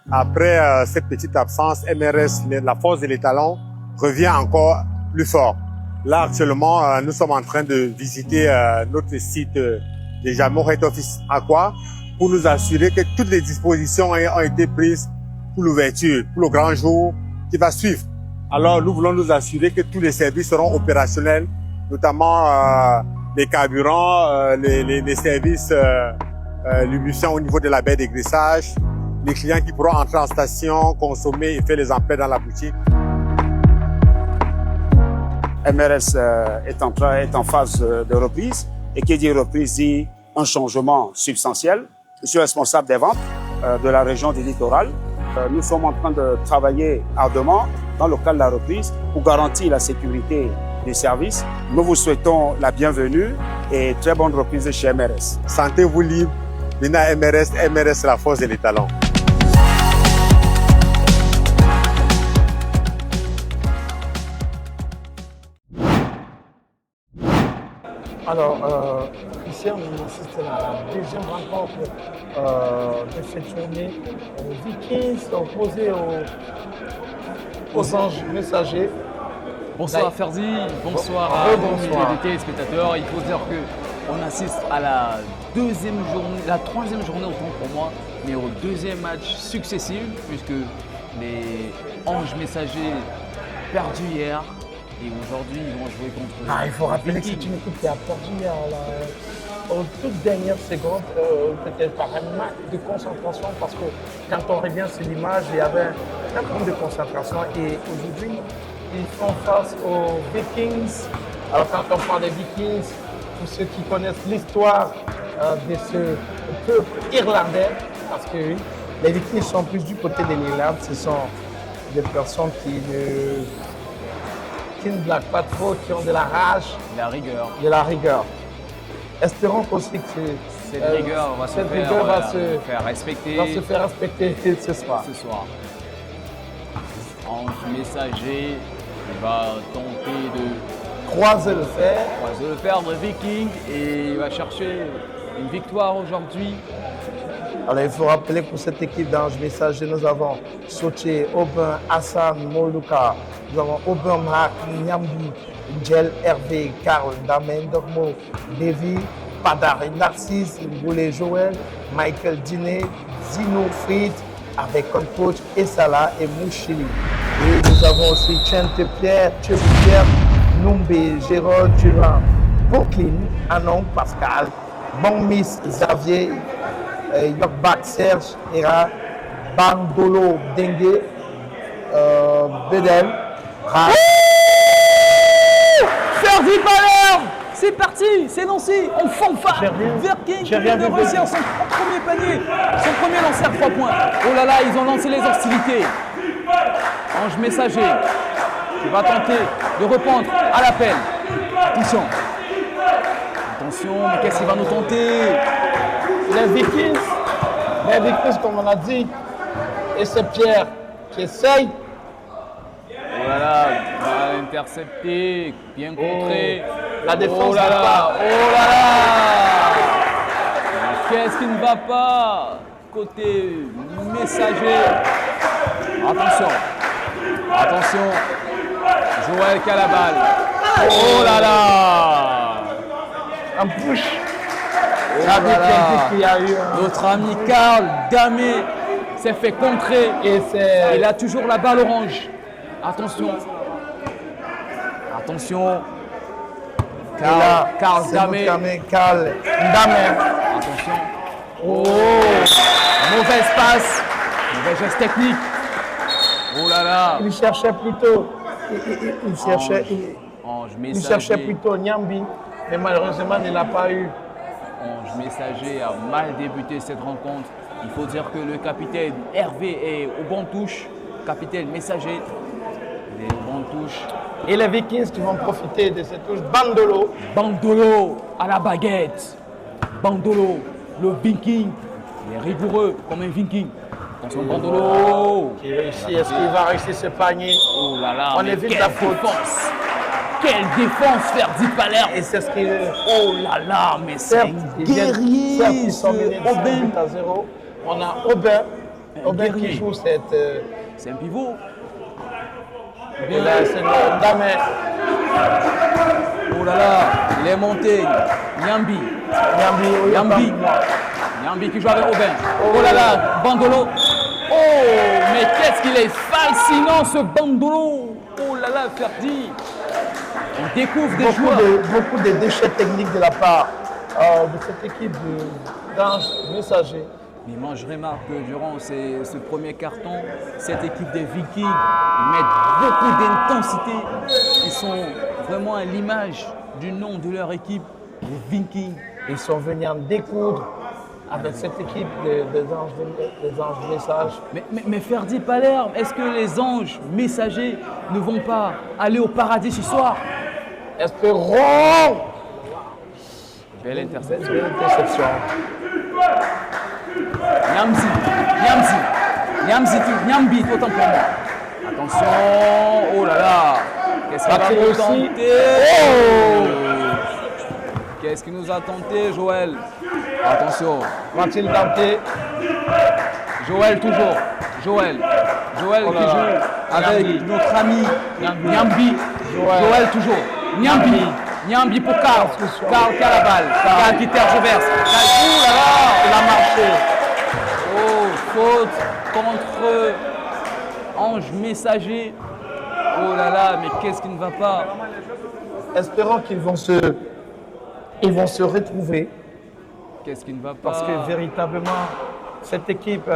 Après cette petite absence, MRS, la force de l'étalon, revient encore plus fort. Là, actuellement, nous sommes en train de visiter notre site de Jamor Head Office Aqua pour nous assurer que toutes les dispositions ont été prises pour l'ouverture, pour le grand jour qui va suivre. Alors, nous voulons nous assurer que tous les services seront opérationnels, notamment les carburants, les services lubrifiants au niveau de la baie d'égraissage, les clients qui pourront entrer en station, consommer et faire les emplettes dans la boutique. MRS est en phase de reprise, et qui dit reprise dit un changement substantiel. Je suis responsable des ventes de la région du littoral. Nous sommes en train de travailler ardemment dans le cadre de la reprise pour garantir la sécurité du service. Nous vous souhaitons la bienvenue et très bonne reprise chez MRS. Sentez-vous libre, venez à MRS, MRS la force de l'étalon. Alors, ici, on assiste à la deuxième rencontre de cette journée. Vikings opposé aux anges messagers. Bonsoir Ferdi, bonsoir à tous les téléspectateurs. Il faut dire qu'on assiste à la deuxième journée, la troisième journée autant pour moi, mais au deuxième match successif, puisque les anges messagers perdus hier. Et aujourd'hui, ils vont jouer contre... il faut rappeler que c'est une équipe qui a perdu hier, aux toutes dernières secondes, peut-être par un manque de concentration, parce que quand on revient sur l'image, il y avait un manque de concentration. Et aujourd'hui, ils font face aux Vikings. Alors quand on parle des Vikings, pour ceux qui connaissent l'histoire de ce peuple irlandais, parce que les Vikings sont plus du côté de l'Irlande, ce sont des personnes qui ne blaguent pas trop, qui ont de la rage, de la rigueur. Espérons aussi que cette rigueur va se faire respecter ce soir. Ange messager va tenter de croiser le fer de Viking et il va chercher une victoire aujourd'hui. Alors il faut rappeler que pour cette équipe d'anges messagers, nous avons Soché, Aubin, Hassan, Moluka, nous avons Aubin, Marc, Nyambi, Ngel, Hervé, Karl, Damen, Dormo, Davy, Padar, Narcisse, Ngoulé, Joël, Michael Diné, Zino, Fried, avec comme coach Essala et Mouchili. Et nous avons aussi Chente Pierre, Pierre, Numbe, Gérald, Durand, Brooklyn, Anon, Pascal, Bon Miss, Xavier, Yokbak, Serge, Era, Bandolo, Dengue, Bedel, Ra. Ferdi Palerme, c'est parti, c'est lancé, on fanfare. Viking qui vient de réussir son premier panier, son premier lancer à 3 points. Oh là là, ils ont lancé les hostilités. Ange messager qui va tenter de reprendre à l'appel. Attention, mais qu'est-ce qu'il va nous tenter? Les Vikings, comme on a dit, et c'est Pierre qui essaye. Oh là là, mal intercepté, bien contré. La défense. Oh là là, oh là là. Qu'est-ce qui ne va pas? Côté messager. Attention. Joël qui a la balle. Oh là là. Un push. Notre ami Karl Damé s'est fait contrer et il a toujours la balle orange. Attention. Karl Damé. Attention. Oh, mauvaise passe, mauvais geste technique. Oh là là. Il cherchait plutôt. Il cherchait plutôt Nyambi, mais malheureusement il ne l'a pas eu. Ange messager a mal débuté cette rencontre. Il faut dire que le capitaine Hervé est aux bonnes touches. Capitaine messager est aux bonnes touches. Et les Vikings qui vont profiter de cette touche. Bandolo à la baguette. Bandolo, le Viking. Il est rigoureux comme un Viking. Attention, Bandolo. Qui réussit. Est-ce qu'il va réussir ce panier? Oh là là, on évite la défense. Quelle défense, Ferdi Palerme. Et c'est ce qu'il est. Oh là là, mais c'est guerrier. Ils sont menés 2 à 0. On a Aubin Aubin qui joue cette... C'est un pivot. Et là, c'est Ndamé. Oh là là, il est monté. Niambi. Niambi qui joue avec Aubin. Oh là là, Bandolo. Oh, mais qu'est-ce qu'il est fascinant ce Bandolo. Oh là là, Ferdi. On découvre des joueurs. Beaucoup de déchets techniques de la part de cette équipe d'Ange Messager. Mais moi, je remarque que durant ce premier carton, cette équipe des Vikings, ils mettent beaucoup d'intensité. Ils sont vraiment à l'image du nom de leur équipe, les Vikings. Ils sont venus en découdre avec cette équipe des Anges Messages. Mais Ferdi Palerme, est-ce que les Anges Messagers ne vont pas aller au paradis ce soir? Espérons! Belle interception. Belle interception. Niambi, autant pour moi. Attention, oh là là, qu'est-ce qu'il va nous tenter? Qu'est-ce qui nous a tenté, Joël? Attention. Va-t-il tenter? Joël toujours. Joël qui joue avec notre ami Niambi. Joël toujours. Niambi pour Karl. Karl qui a la balle. Karl qui tergiverse. Oh là là, il a marché. Oh, faute contre Ange Messager. Oh là là, mais qu'est-ce qui ne va pas? Espérons qu'ils vont se retrouver. Qu'est-ce qui ne va pas? Parce que véritablement, cette équipe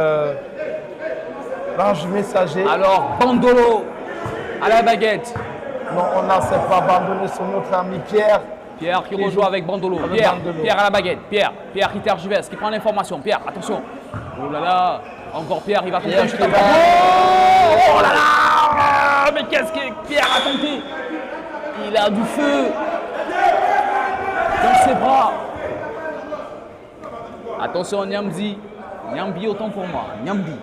l'Ange Messager. Alors, Bandolo à la baguette. Non, on n'a pas abandonné sur notre ami Pierre. Pierre qui rejoue avec Bandolo. Pierre à la baguette. Pierre qui tergiverse, qui prend l'information. Pierre, attention. Oh là là, encore Pierre, il va tenter un chute. Oh là là, mais qu'est-ce que Pierre a tenté? Il a du feu dans ses bras. Attention, Niambi autant pour moi. Niambi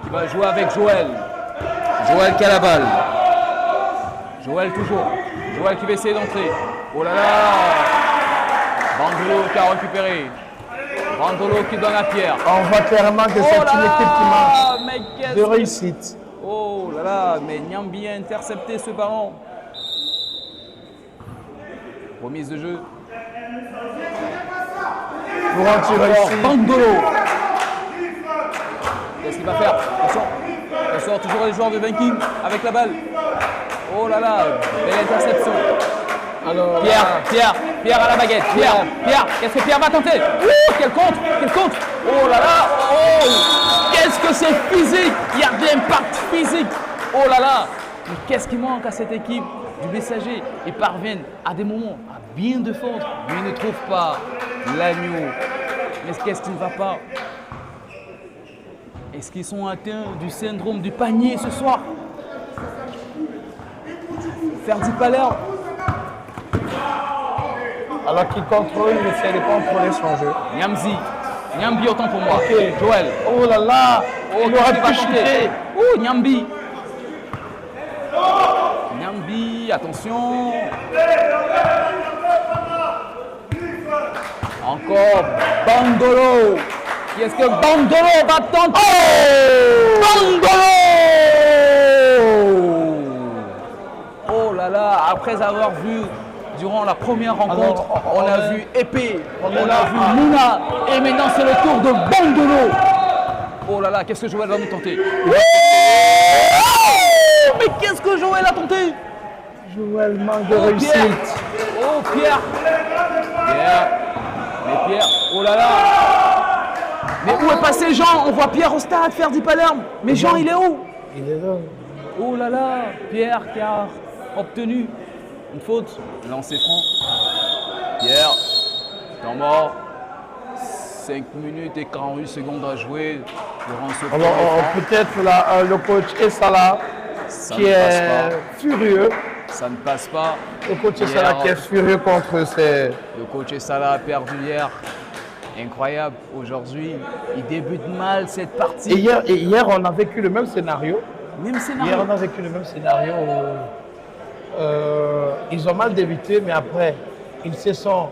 qui va jouer avec Joël. Joël qui a la balle. Joël toujours. Joël qui va essayer d'entrer. Oh là là. Bandolo qui a récupéré. Bandolo qui donne à Pierre. On voit clairement que c'est une équipe qui marche de réussite. Oh là là, mais Niambi a intercepté ce ballon. Remise de jeu. Bandolo. Qu'est-ce qu'il va faire? Attention, toujours les joueurs de Viking avec la balle. Oh là là, belle interception. Alors, Pierre à la baguette. Pierre, qu'est-ce que Pierre va tenter? Quel contre. Oh là là, qu'est-ce que c'est physique. Il y a de l'impact physique. Oh là là, mais qu'est-ce qui manque à cette équipe du Messager? Ils parviennent à des moments à bien défendre, mais ils ne trouvent pas l'agneau. Mais qu'est-ce qui ne va pas? Est-ce qu'ils sont atteints du syndrome du panier ce soir? Ferdi Palerme. Alors qu'il contrôle, il essaie de contrôler son jeu. Niambi autant pour moi. Okay. Joël. Oh là là, il aurait pu chuter. Oh, Niambi, attention. Encore Bandolo. Est-ce que Bandolo va tenter? Bandolo! Oh là là, après avoir vu durant la première rencontre, on a vu Épée, on a vu Mouna, et maintenant c'est le tour de Bandolo. Oh là là, qu'est-ce que Joël va nous tenter? Mais qu'est-ce que Joël a tenté? Joël manque de réussite. Oh Pierre. Mais Pierre, oh là là. Mais où est passé Jean? On voit Pierre au stade, Ferdi Palerme. Mais Jean, il est où? Il est là. Oh là là, Pierre qui a obtenu une faute. Lancé franc. Pierre, temps mort. 5 minutes et 48 secondes à jouer durant ce premier temps. Peut-être là, le coach Essala qui est furieux. Ça ne passe pas. Le coach Essala qui est furieux contre ses... Le coach Essala a perdu hier. Incroyable. Aujourd'hui, il débute mal cette partie. Et hier, on a vécu le même scénario. Hier, on a vécu le même scénario. Ils ont mal débuté, mais après, ils se sont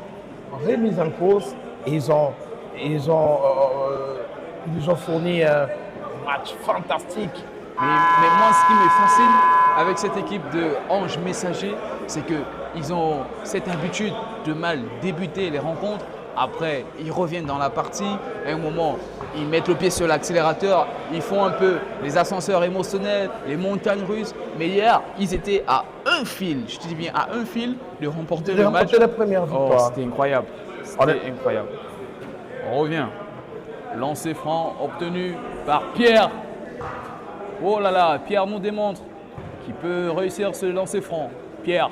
remis en cause. Ils ont Ils nous ont fourni un match fantastique. Mais moi, ce qui me fascine avec cette équipe de Ange Messager, c'est qu'ils ont cette habitude de mal débuter les rencontres. Après, ils reviennent dans la partie. À un moment, ils mettent le pied sur l'accélérateur. Ils font un peu les ascenseurs émotionnels, les montagnes russes. Mais hier, ils étaient à un fil, je te dis bien à un fil, de remporter le match. La première victoire. Oh, c'était incroyable. C'était incroyable. On revient. Lancer franc obtenu par Pierre. Oh là là, Pierre nous démontre qu'il peut réussir ce lancer franc. Pierre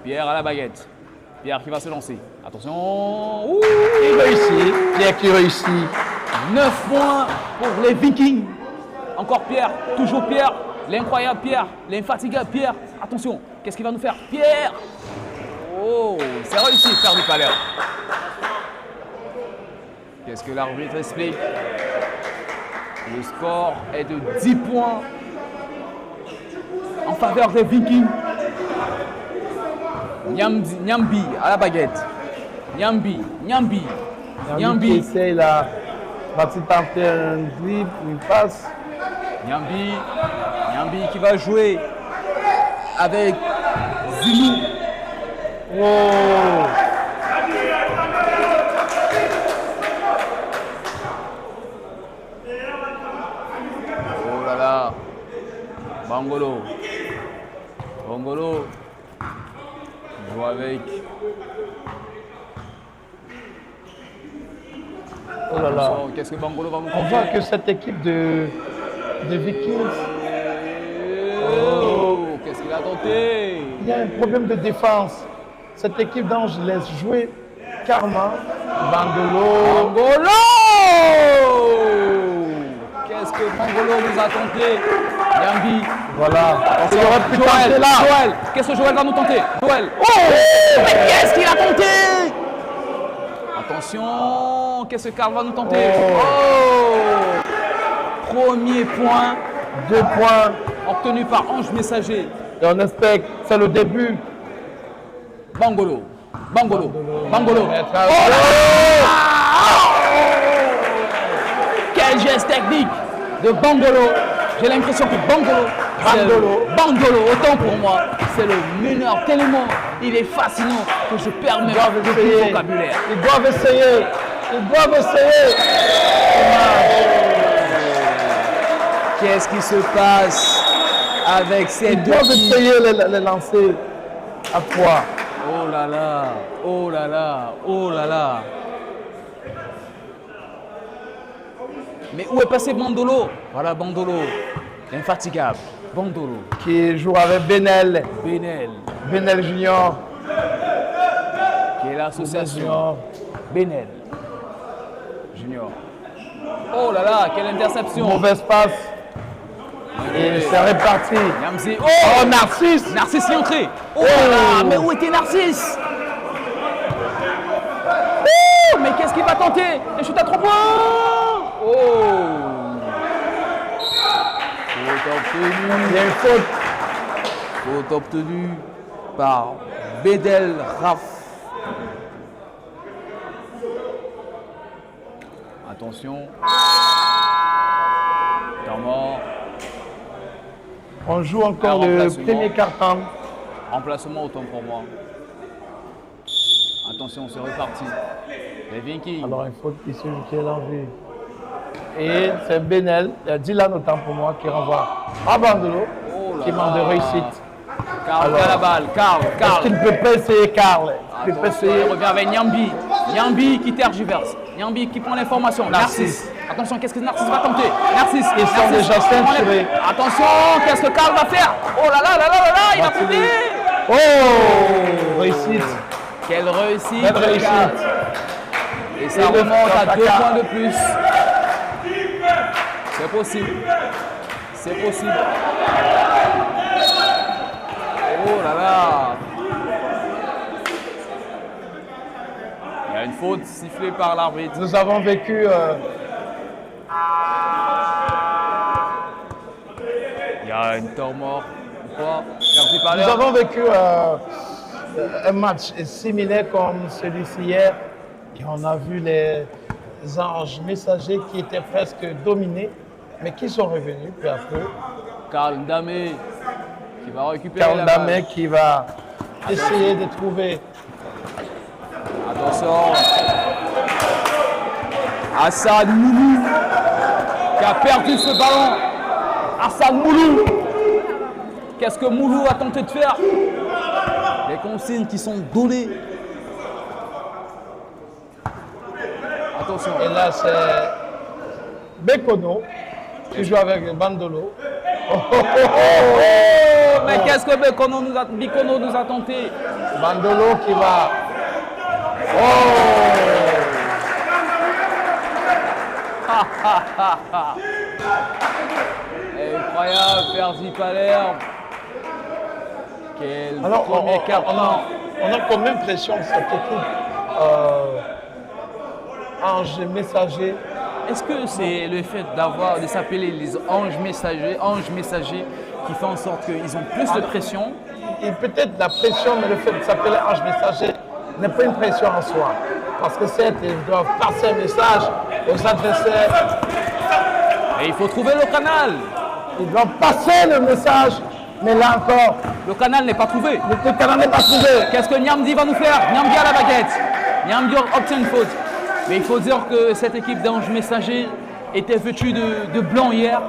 à la baguette. Pierre qui va se lancer. Attention. Ouh, Il réussit. Pierre qui réussit. 9 points pour les Vikings. Encore Pierre, toujours Pierre. L'incroyable Pierre, l'infatigable Pierre. Attention, qu'est-ce qu'il va nous faire? Pierre. Oh, c'est réussi de faire du palais. Qu'est-ce que l'arbitre explique? Le score est de 10 points en faveur des Vikings. Nyambi à la baguette. Nyambi qui essaye là, va tenter un dribble, une passe. Nyambi qui va jouer avec Zilou. Oh! Oh là là. Bangolo joue avec. Oh là là. Qu'est-ce que Bangolo va nous On voit que cette équipe de Vikings, qu'est-ce qu'il a tenté? il y a un problème de défense. Cette équipe d'Ange laisse jouer Karma, Bangolo. Qu'est-ce que Bangolo nous a tenté? Nyambi. Voilà. Attention, Il aurait pu tenter là. Joël. Qu'est-ce que Joël va nous tenter? Joël. Oh! Mais qu'est-ce qu'il a tenté? Attention, qu'est-ce que Karl va nous tenter? Oh! Premier point. 2 points. Obtenu par Ange Messager. Et on espère que c'est le début. Bangolo. Oh Quel geste technique de Bangolo. J'ai l'impression que Bangolo, autant pour moi, c'est le meneur tellement il est fascinant que je perds même le vocabulaire. Ils doivent essayer. Qu'est-ce qui se passe avec ces Ils deux doivent filles? essayer les lancer à poids. Oh là là. Mais où est passé Bandolo? Voilà Bandolo, l'infatigable. Bandolo. Qui joue avec Benel Junior. Qui est l'association. Benel Junior. Oh là là, quelle interception. Mauvaise passe. Et c'est reparti. Nyamzi. Oh, Narcisse. Narcisse est entré. Oh là là, mais où était Narcisse? Oh, mais qu'est-ce qu'il va tenter? Les chutes à 3 points. Oh. Il y a une faute. Faute obtenue par Bedel Raf. Attention. Temps mort. On joue encore le premier quart-temps. Remplacement autant pour moi. Attention, c'est reparti. Les Vikings. Alors une faute ici qui est l'envie. Et c'est Benel, il y a Dylan autant pour moi qui renvoie à Bandolo, qui manque de réussite. Karl à la balle, Karl. Est-ce qu'il ne peut pas essayer Karl? Il peut Attention, il revient avec Nyambi. Nyambi qui tergiverse. Nyambi qui prend l'information. Narcisse. Attention, qu'est-ce que Narcisse va tenter? Narcisse. Ils sont déjà ceinturés. Attention, qu'est-ce que Karl va faire? Oh là là là là là là, il a tenté. Oh, réussite. Quelle réussite. Belle réussite. Et ça remonte à 2 points de plus. C'est possible. Oh là là. Il y a une faute sifflée par l'arbitre. Nous avons vécu Il y a une temps mort. Nous avons vécu un match similaire comme celui-ci hier. Et on a vu Anges Messagers qui étaient presque dominés, mais qui sont revenus peu à peu. Karl Ndame qui va récupérer Karl la balle. Ndame qui va essayer de trouver. Attention. Hassan Moulou qui a perdu ce ballon. Hassan Moulou. Qu'est-ce que Moulou a tenté de faire? Les consignes qui sont données. Attention. Et là, c'est Bekono qui joue avec Bandolo. Mais qu'est-ce que Bekono nous a tenté? Bandolo qui va. Incroyable, Ferzi Palerme. Quel Alors, premier carton. on a quand même l'impression que cette équipe Anges Messagers. Est-ce que c'est le fait de s'appeler les anges messagers qui fait en sorte qu'ils ont plus de pression? Et peut-être la pression, mais le fait de s'appeler Ange Messager n'est pas une pression en soi. Parce que certes, ils doivent passer un message aux adversaires. Et il faut trouver le canal. Ils doivent passer le message, mais là encore, Le canal n'est pas trouvé. le canal n'est pas trouvé. Qu'est-ce que Niamdi va nous faire? Niamdi à la baguette. Niamdi obtient une faute. Mais il faut dire que cette équipe d'anges messagers était vêtue de blanc hier.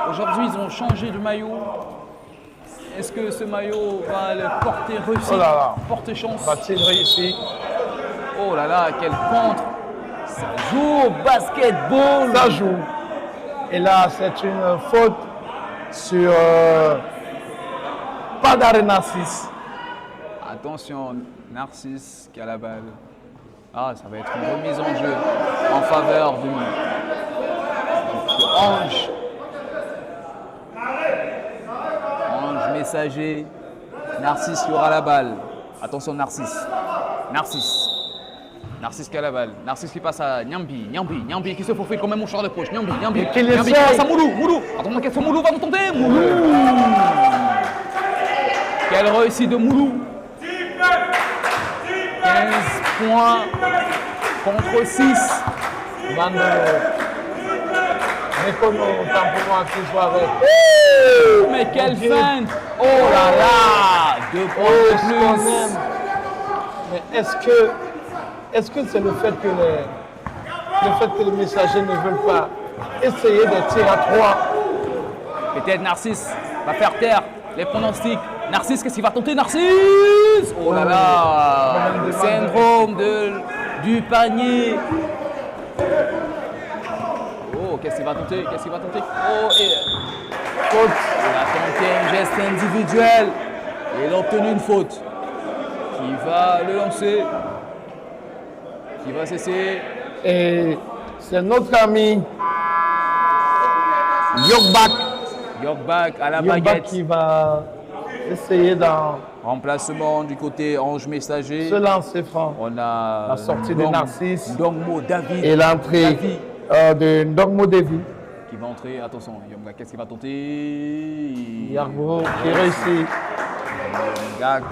Aujourd'hui, ils ont changé de maillot. Est-ce que ce maillot va le porter réussite, Oh là là. porter chance? Va-t-il réussir? Oh là là, quel contre! Ça joue au basketball! Ça joue. Et là, c'est une faute sur pas d'arrêt Narcisse. Attention, Narcisse qui a la balle. Ah, ça va être une remise en jeu en faveur de Ange. Ange messager. Narcisse qui aura la balle. Attention, Narcisse. Narcisse qui a la balle. Narcisse qui passe à Niambi qui se faufile comme un mouchoir de poche. Niambi qui qui passe à Moulou. Attends, qu'est-ce que Moulou va nous tenter? Moulou. Quelle réussite de Moulou. 15 points contre 6. Bandolo. Bekono, autant pour moi qui joue avec. Mais quelle feinte! Oh là là! 2 points de plus. Mais est-ce que c'est le fait que les messagers ne veulent pas essayer de tirer à 3? Peut-être Narcisse va faire taire les pronostics. Narcisse, qu'est-ce qu'il va tenter? Narcisse! Oh là là! Le syndrome du panier. Oh, qu'est-ce qu'il va tenter? Oh, et Faute. il a tenté un geste individuel. Et il a obtenu une faute. Qui va le lancer? Qui va cesser? Et c'est notre ami Yogbak à la Yogbak baguette. qui va essayer d'en Remplacement du côté Ange Messager. se lancer franc. On a La sortie de Narcisse. Ndongmo David. Et l'entrée de Ndongmo Devi. Qui va entrer. Attention, Yogbak, qu'est-ce qu'il va tenter? Yargo qui réussit. Yogbak.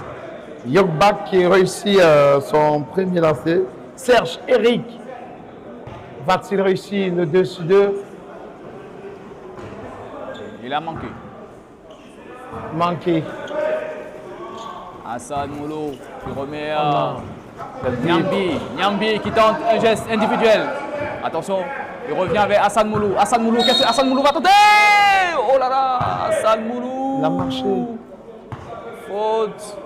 Yogbak qui réussit son premier lancer. Serge Eric va-t-il réussir le 2-2? Il a manqué. Manqué. Hassan Moulou qui remet à Niambi qui tente un geste individuel. Attention, il revient avec Hassan Moulou. Hassan Moulou, qu'est-ce que Hassan Moulou va tenter? Oh là là, Hassan Moulou. Il a marché. Faute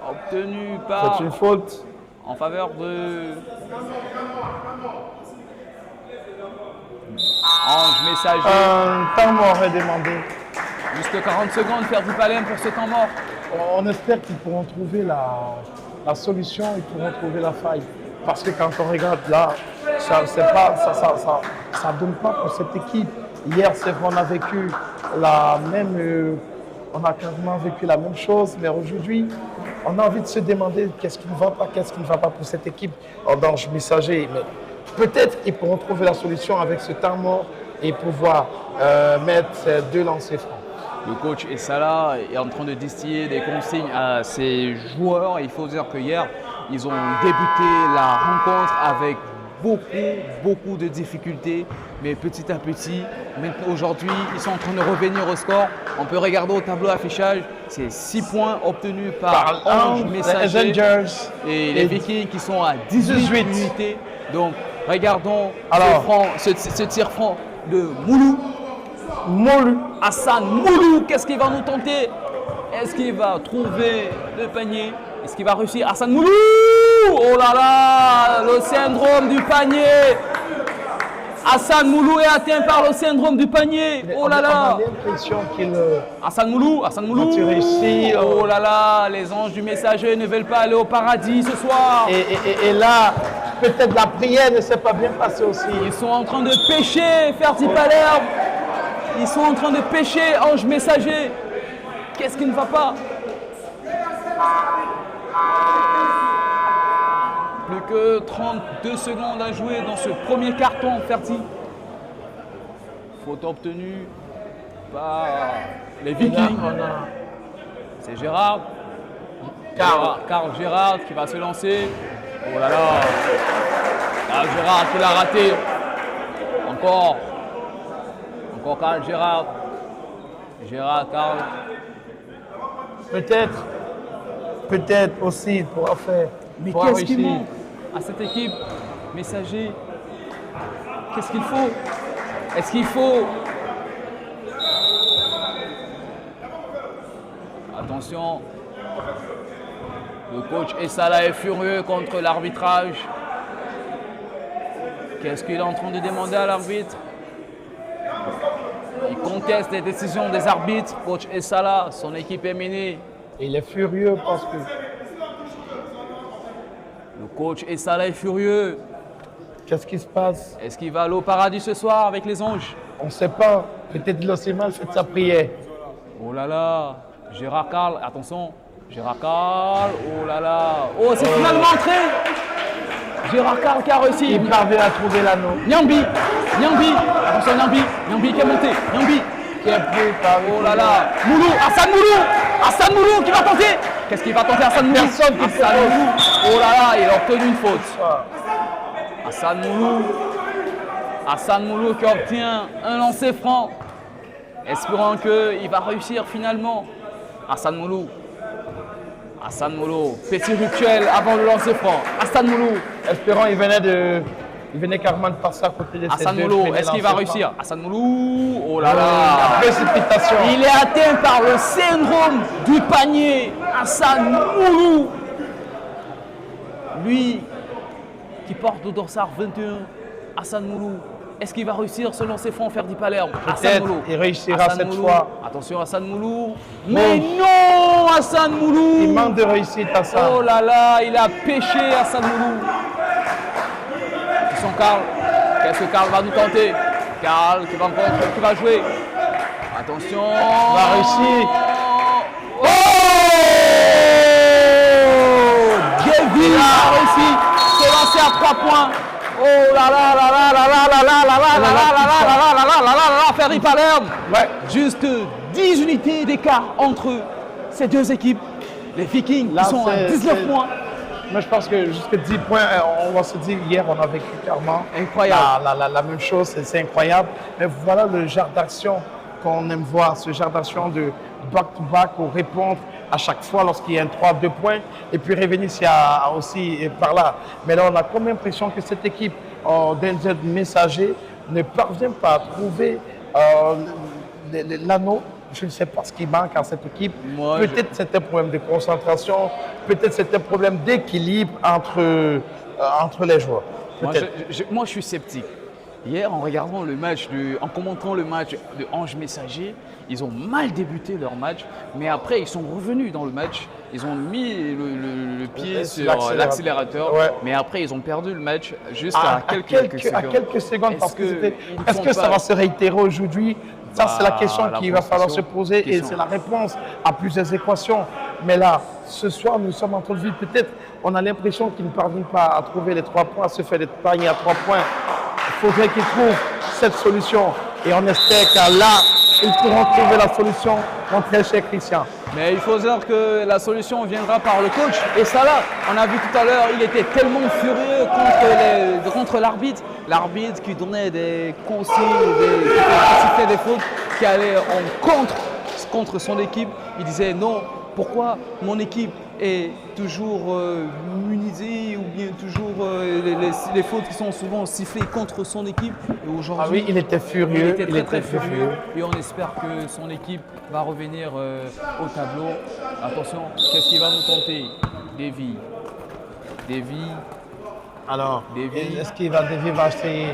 obtenue par C'est une faute. en faveur de Ange Messager. Un temps mort est demandé. Juste 40 secondes, faire du palais pour ce temps mort. On espère qu'ils pourront trouver la solution, ils pourront trouver la faille. Parce que quand on regarde là, ça donne pas pour cette équipe. Hier, c'est vrai, on a vécu la même, on a carrément vécu la même chose, mais aujourd'hui, on a envie de se demander qu'est-ce qui ne va pas pour cette équipe d'Ange Messager. Mais peut-être qu'ils pourront trouver la solution avec ce temps mort et pouvoir mettre ces 2 lancers francs. Le coach Essala est en train de distiller des consignes à ses joueurs. Il faut dire que hier, ils ont débuté la rencontre avec beaucoup de difficultés, mais petit à petit, maintenant aujourd'hui, ils sont en train de revenir au score. On peut regarder au tableau affichage, c'est 6 points obtenus par Ange Messager et les Vikings qui sont à 18 unités. Donc, regardons ce tir franc de Moulou. Hassan Moulou, qu'est-ce qu'il va nous tenter? Est-ce qu'il va trouver le panier? Est-ce qu'il va réussir? Hassan Moulou! Oh là là, le syndrome du panier. Hassan Moulou est atteint par le syndrome du panier. Oh là là. On a l'impression qu'il... Hassan Moulou. Oh là là, les anges du messager ne veulent pas aller au paradis ce soir. Et là, peut-être la prière ne s'est pas bien passée aussi. Ils sont en train de pêcher, Ferdi Palerme. Ils sont en train de pêcher, ange messager. Qu'est-ce qui ne va pas? Plus que 32 secondes à jouer dans ce premier carton, Ferdi. Faute obtenue par les Vikings. C'est Gérard. Karl Gérard qui va se lancer. Oh là là. Karl Gérard qui l'a raté. Encore Karl Gérard. Karl. Peut-être aussi il pourra faire. Mais qu'est-ce qui manque à cette équipe messager? Qu'est-ce qu'il faut? Est-ce qu'il faut? Attention. Le coach Essala est furieux contre l'arbitrage. Qu'est-ce qu'il est en train de demander à l'arbitre? Il conteste les décisions des arbitres. Coach Essala, son équipe est menée. Il est furieux parce que... Le coach Essala est furieux. Qu'est-ce qui se passe? Est-ce qu'il va aller au paradis ce soir avec les anges? On ne sait pas. Peut-être Lossimal fait sa prière. Oh là là. Gérard Karl, attention. Gérard Karl, oh là là. Oh, c'est finalement entré. Gérard Karl qui a réussi. Il parvient à trouver l'anneau. Nyambi. Attention Nyambi qui est monté. Nyambi. Qui est pris par... Oh là là. Moulou, Hassan Moulou qui va tenter. Qu'est-ce qu'il va tenter Hassan Moulou? Personne qui Hassan Moulou. Oh là là, il a obtenu une faute. Hassan Moulou qui obtient un lancer franc. Espérant qu'il va réussir finalement. Hassan Moulou, petit rituel avant le lancer franc. Hassan Moulou. Espérons, il venait carrément de passer à côté de Hassan Moulou, est-ce qu'il va réussir? Hassan Moulou, oh là là. La précipitation. Il est atteint par le syndrome du panier. Hassan Moulou. Lui qui porte le dossard 21. Hassan Moulou. Est-ce qu'il va réussir ce lancer franc Ferdi Palerme? Hassan Moulou. Il réussira cette fois. Attention Hassan Moulou. Mais non Hassan Moulou. Il manque de réussite Hassan. Oh là là, il a pêché Hassan Moulou. Attention Karl. Qu'est-ce que Karl va nous tenter? Karl qui va jouer. Attention. Il va réussir. Oh Gavin a réussi. Se lancer à 3 points. Oh là là là là là là là là là là là là là là là là Ferdi Palerme. Ouais. Juste 10 unités d'écart entre ces deux équipes. Les Vikings qui sont à 19 points. Moi je pense que jusqu'à 10 points, on va se dire hier on a vécu clairement incroyable. La même chose, c'est incroyable. Mais voilà le genre d'action qu'on aime voir, ce genre d'action de back-to-back pour répondre à chaque fois lorsqu'il y a un 3-2 points et puis revenir aussi par là. Mais là, on a comme l'impression que cette équipe d'un messager ne parvient pas à trouver l'anneau. Je ne sais pas ce qui manque à cette équipe. Peut-être c'est un problème de concentration, peut-être c'est un problème d'équilibre entre les joueurs. Moi, je suis sceptique. Hier, en regardant le match, en commentant le match de Ange Messager, ils ont mal débuté leur match, mais après ils sont revenus dans le match. Ils ont mis le pied sur l'accélérateur, ouais. Mais après ils ont perdu le match juste à quelques secondes. À quelques secondes, parce que est-ce que ça va se réitérer aujourd'hui? Ça, c'est la question qu'il va falloir se poser et c'est la réponse à plusieurs équations. Mais là, ce soir, nous sommes en train de vivre. Peut-être, on a l'impression qu'ils ne parviennent pas à trouver les 3 points, à se faire des paniers à 3 points. Il faudrait qu'ils trouvent cette solution. Et on espère que là, ils pourront trouver la solution, mon très cher Christian. Mais il faut dire que la solution viendra par le coach. Et ça là, on a vu tout à l'heure, il était tellement furieux contre l'arbitre. L'arbitre qui donnait des consignes, qui sifflait des fautes, qui allait en contre son équipe. Il disait non, pourquoi mon équipe est toujours munisée ou bien toujours les fautes qui sont souvent sifflées contre son équipe. Et aujourd'hui, Ah oui, il était furieux. il était très furieux. Et on espère que son équipe va revenir au tableau. Attention, qu'est-ce qu'il va nous tenter? Davy. Alors, Davy. est-ce qu'il va acheter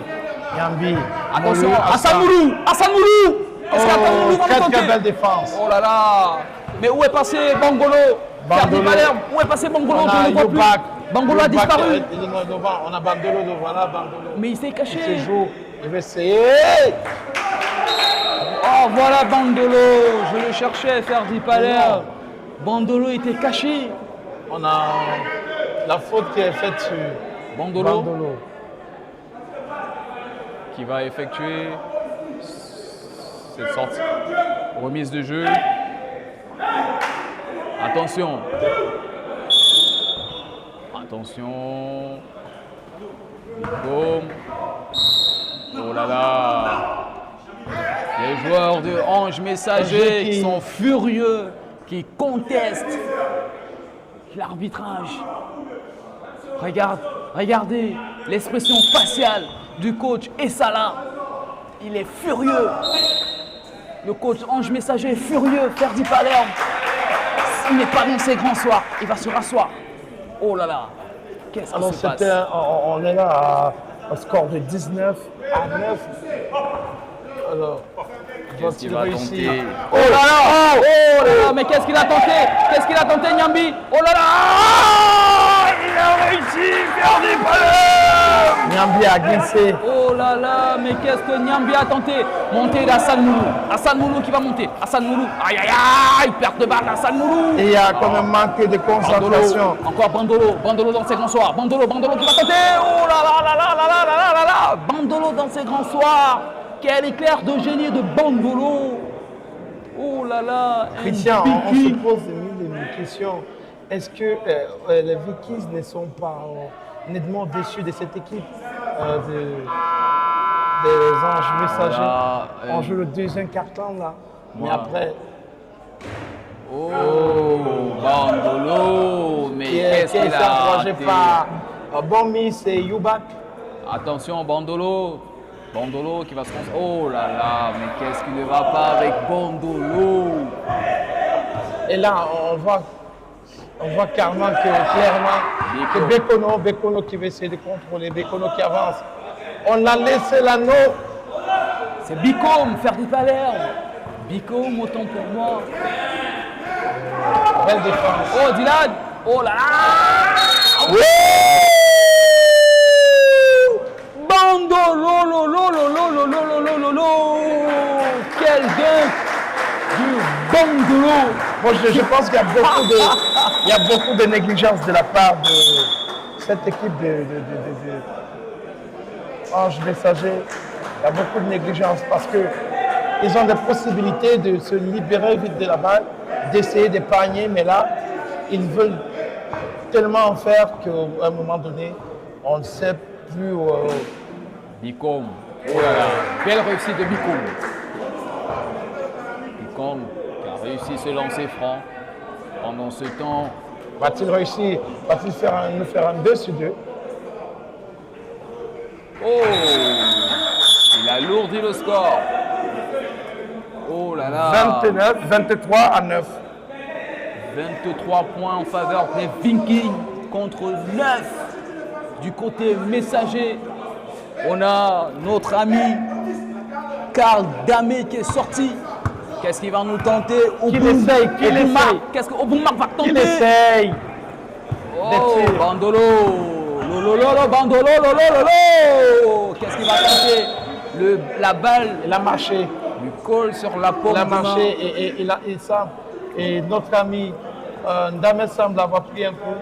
Nyambi? Attention, Moulou, Hassan Moulou. Est-ce qu'Hassan Moulou va nous très tenter? belle défense. Oh là là. Mais où est passé Bangolo? Ferdi Palerme, où est passé Bangolo? On Je a ne vois plus. Youbak. Bangolo a Youbak, disparu. il est devant. On a Bandolo devant là, Bandolo. Mais il s'est Il se caché. joue. Il va essayer. Oh voilà Bandolo. Je le cherchais, Ferdi Palerme. Bandolo était caché. On a la faute qui est faite sur Bandolo Bandolo. qui va effectuer cette sortie. Remise de jeu. Attention. Boum. Oh là là. Les joueurs de Ange Messager qui sont furieux, qui contestent l'arbitrage. Regardez l'expression faciale du coach Essala. Il est furieux. Le coach Ange Messager est furieux. Ferdi Palerme, il n'est pas dans ses grands soirs. Il va se rasseoir. Oh là là. Qu'est-ce qui se passe? On est là à un score de 19 à 9. Alors, Qu'est-ce qu'il va réussir? tenter? Oh là là! Oh là là! Mais qu'est-ce qu'il a tenté? Qu'est-ce qu'il a tenté, Nyambi? Oh là là! Ah, il a réussi! Ferdi Palerme! Nyambi a glissé. Oh là là! Mais qu'est-ce que Nyambi a tenté? Montée d'Hassan Moulou. Hassan Moulou qui va monter. Hassan Moulou. Aïe aïe aïe! Perte de balle d'Hassan Moulou. Et il y a quand même manqué de concentration. Encore Bandolo dans ses grands soirs. Bandolo qui va tenter. Oh là là là là là là là là là. Bandolo dans ses grands soirs. Quel éclair de génie de Bandolo. Oh là là. Christian, on se pose une question. Est-ce que les Vikings ne sont pas nettement déçus de cette équipe des Anges Messagers? Voilà, On joue le deuxième carton là. Mais Voilà. après, Oh, Bandolo. Mais qu'est-ce qu'il a encouragé raté? par Bon Miss et Youbak. Attention, Bandolo qui va se concentrer. Oh là là, mais qu'est-ce qui ne va pas avec Bandolo? Et là, on voit clairement que Bekono qui va essayer de contrôler, Bekono qui avance. On l'a laissé l'anneau. C'est Bicom, Ferdi Palerme. Bicom, autant pour moi. Belle défense. Oh, Dylan. Oh là là. Oui. Bandolo, lo. Quel dunk du Bandolo. Bon, je pense qu'il y a beaucoup de négligence de la part de cette équipe de Ange Messager. Il y a beaucoup de négligence parce qu'ils ont des possibilités de se libérer vite de la balle, d'essayer d'épargner, mais là, ils veulent tellement en faire qu'à un moment donné, on ne sait plus. Bicom. Oh là là. Belle réussite de Bicom. Bicom qui a réussi ce lancer franc. Pendant ce temps, Va-t-il réussir? Va-t-il nous faire un 2 sur 2? oh, il a alourdi le score. Oh là là. 23 à 9. 23 points en faveur des Vikings contre 9 du côté Messager. On a notre ami Karl Damé qui est sorti. Qu'est-ce qu'il va nous tenter? Qu'il essaye. Qu'est-ce que Oboumar va tenter? Il essaye. Oh, Bandolo. Bandolo. Qu'est-ce qu'il va tenter? La balle Il a marché. lui colle sur la paume. Il a de main. marché et notre ami Ndamé semble avoir pris un coup.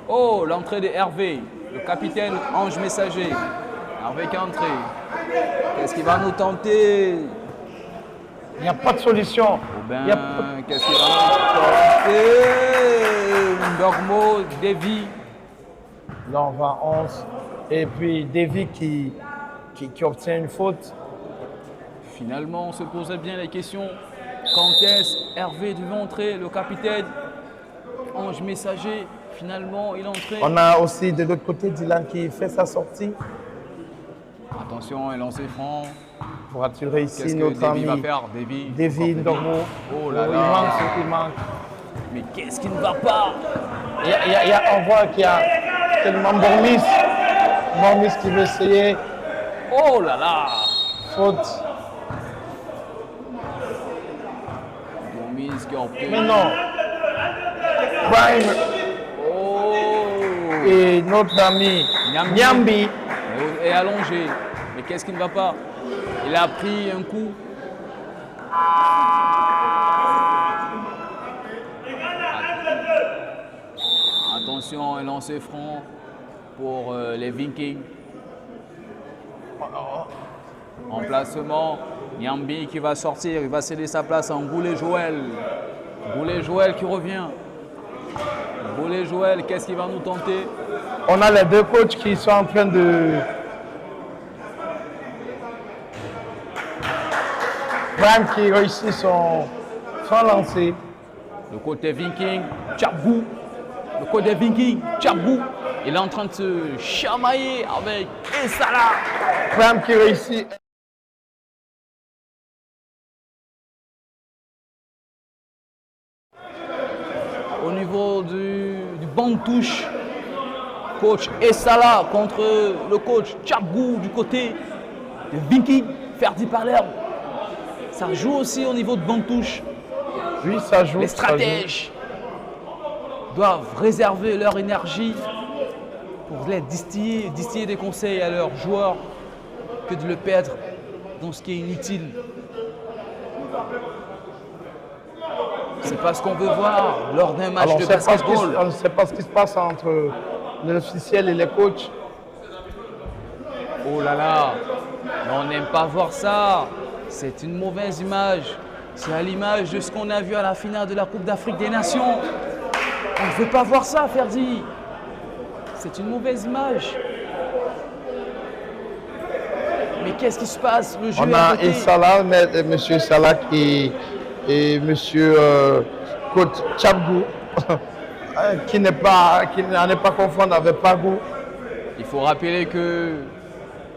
Oh, l'entrée de Hervé, le capitaine Ange Messager. Hervé qui est entré. Qu'est-ce qu'il va nous tenter? Il n'y a pas de solution. Oh ben, Il y a- qu'est-ce qu'il va nous tenter? Ndormo, Davy. Là, on va 11. Et puis Davy qui obtient une faute. Finalement, on se posait bien la question. Quand est-ce Hervé devait entrer, le capitaine? Ange Messager, finalement, il est entré. On a aussi de l'autre côté Dylan qui fait sa sortie. Attention, un lancer franc. Pour attirer ici Qu'est-ce que notre Davy ami va faire? Davy Ndormo. Oh là Il là. manque. Mais qu'est-ce qui ne va pas? On voit qu'il y a tellement Bormis qui veut essayer. Oh là là. Faute. Gomis qui a obtenu. Mais non. Prime Oh. et notre ami Nyambi. Est allongé. Mais qu'est-ce qui ne va pas? Il a pris un coup. Attention, un lancer franc pour les Vikings. Emplacement, Nyambi qui va sortir, il va céder sa place à Ngoulé Joël. Ngoulé Joël qui revient. Ngoulé Joël, qu'est-ce qu'il va nous tenter? On a les deux coachs qui sont en train de... Prime qui réussit son lancer. Le côté Viking, Tchabgou. Le côté Viking, Tchabgou. Il est en train de se chamailler avec Essala. Prime qui réussit. Au niveau du banc de touche, coach Essala contre le coach Tchabgou du côté de Viking, Ferdi Palerme. Ça joue aussi au niveau de banc de touche. Oui, ça joue. Les stratèges doivent réserver leur énergie pour les distiller des conseils à leurs joueurs que de le perdre dans ce qui est inutile. C'est pas ce qu'on veut voir lors d'un match de basketball. On ne sait pas ce qui se passe entre l'officiel et les coachs. Oh là là, mais on n'aime pas voir ça. C'est une mauvaise image. C'est à l'image de ce qu'on a vu à la finale de la Coupe d'Afrique des Nations. On ne veut pas voir ça, Ferdi. C'est une mauvaise image. Mais qu'est-ce qui se passe? Le jeu On est a arrêté. Essala, M. Salah et M. Coach Tchabgou qui n'en est pas confondre avec Pagou. Il faut rappeler que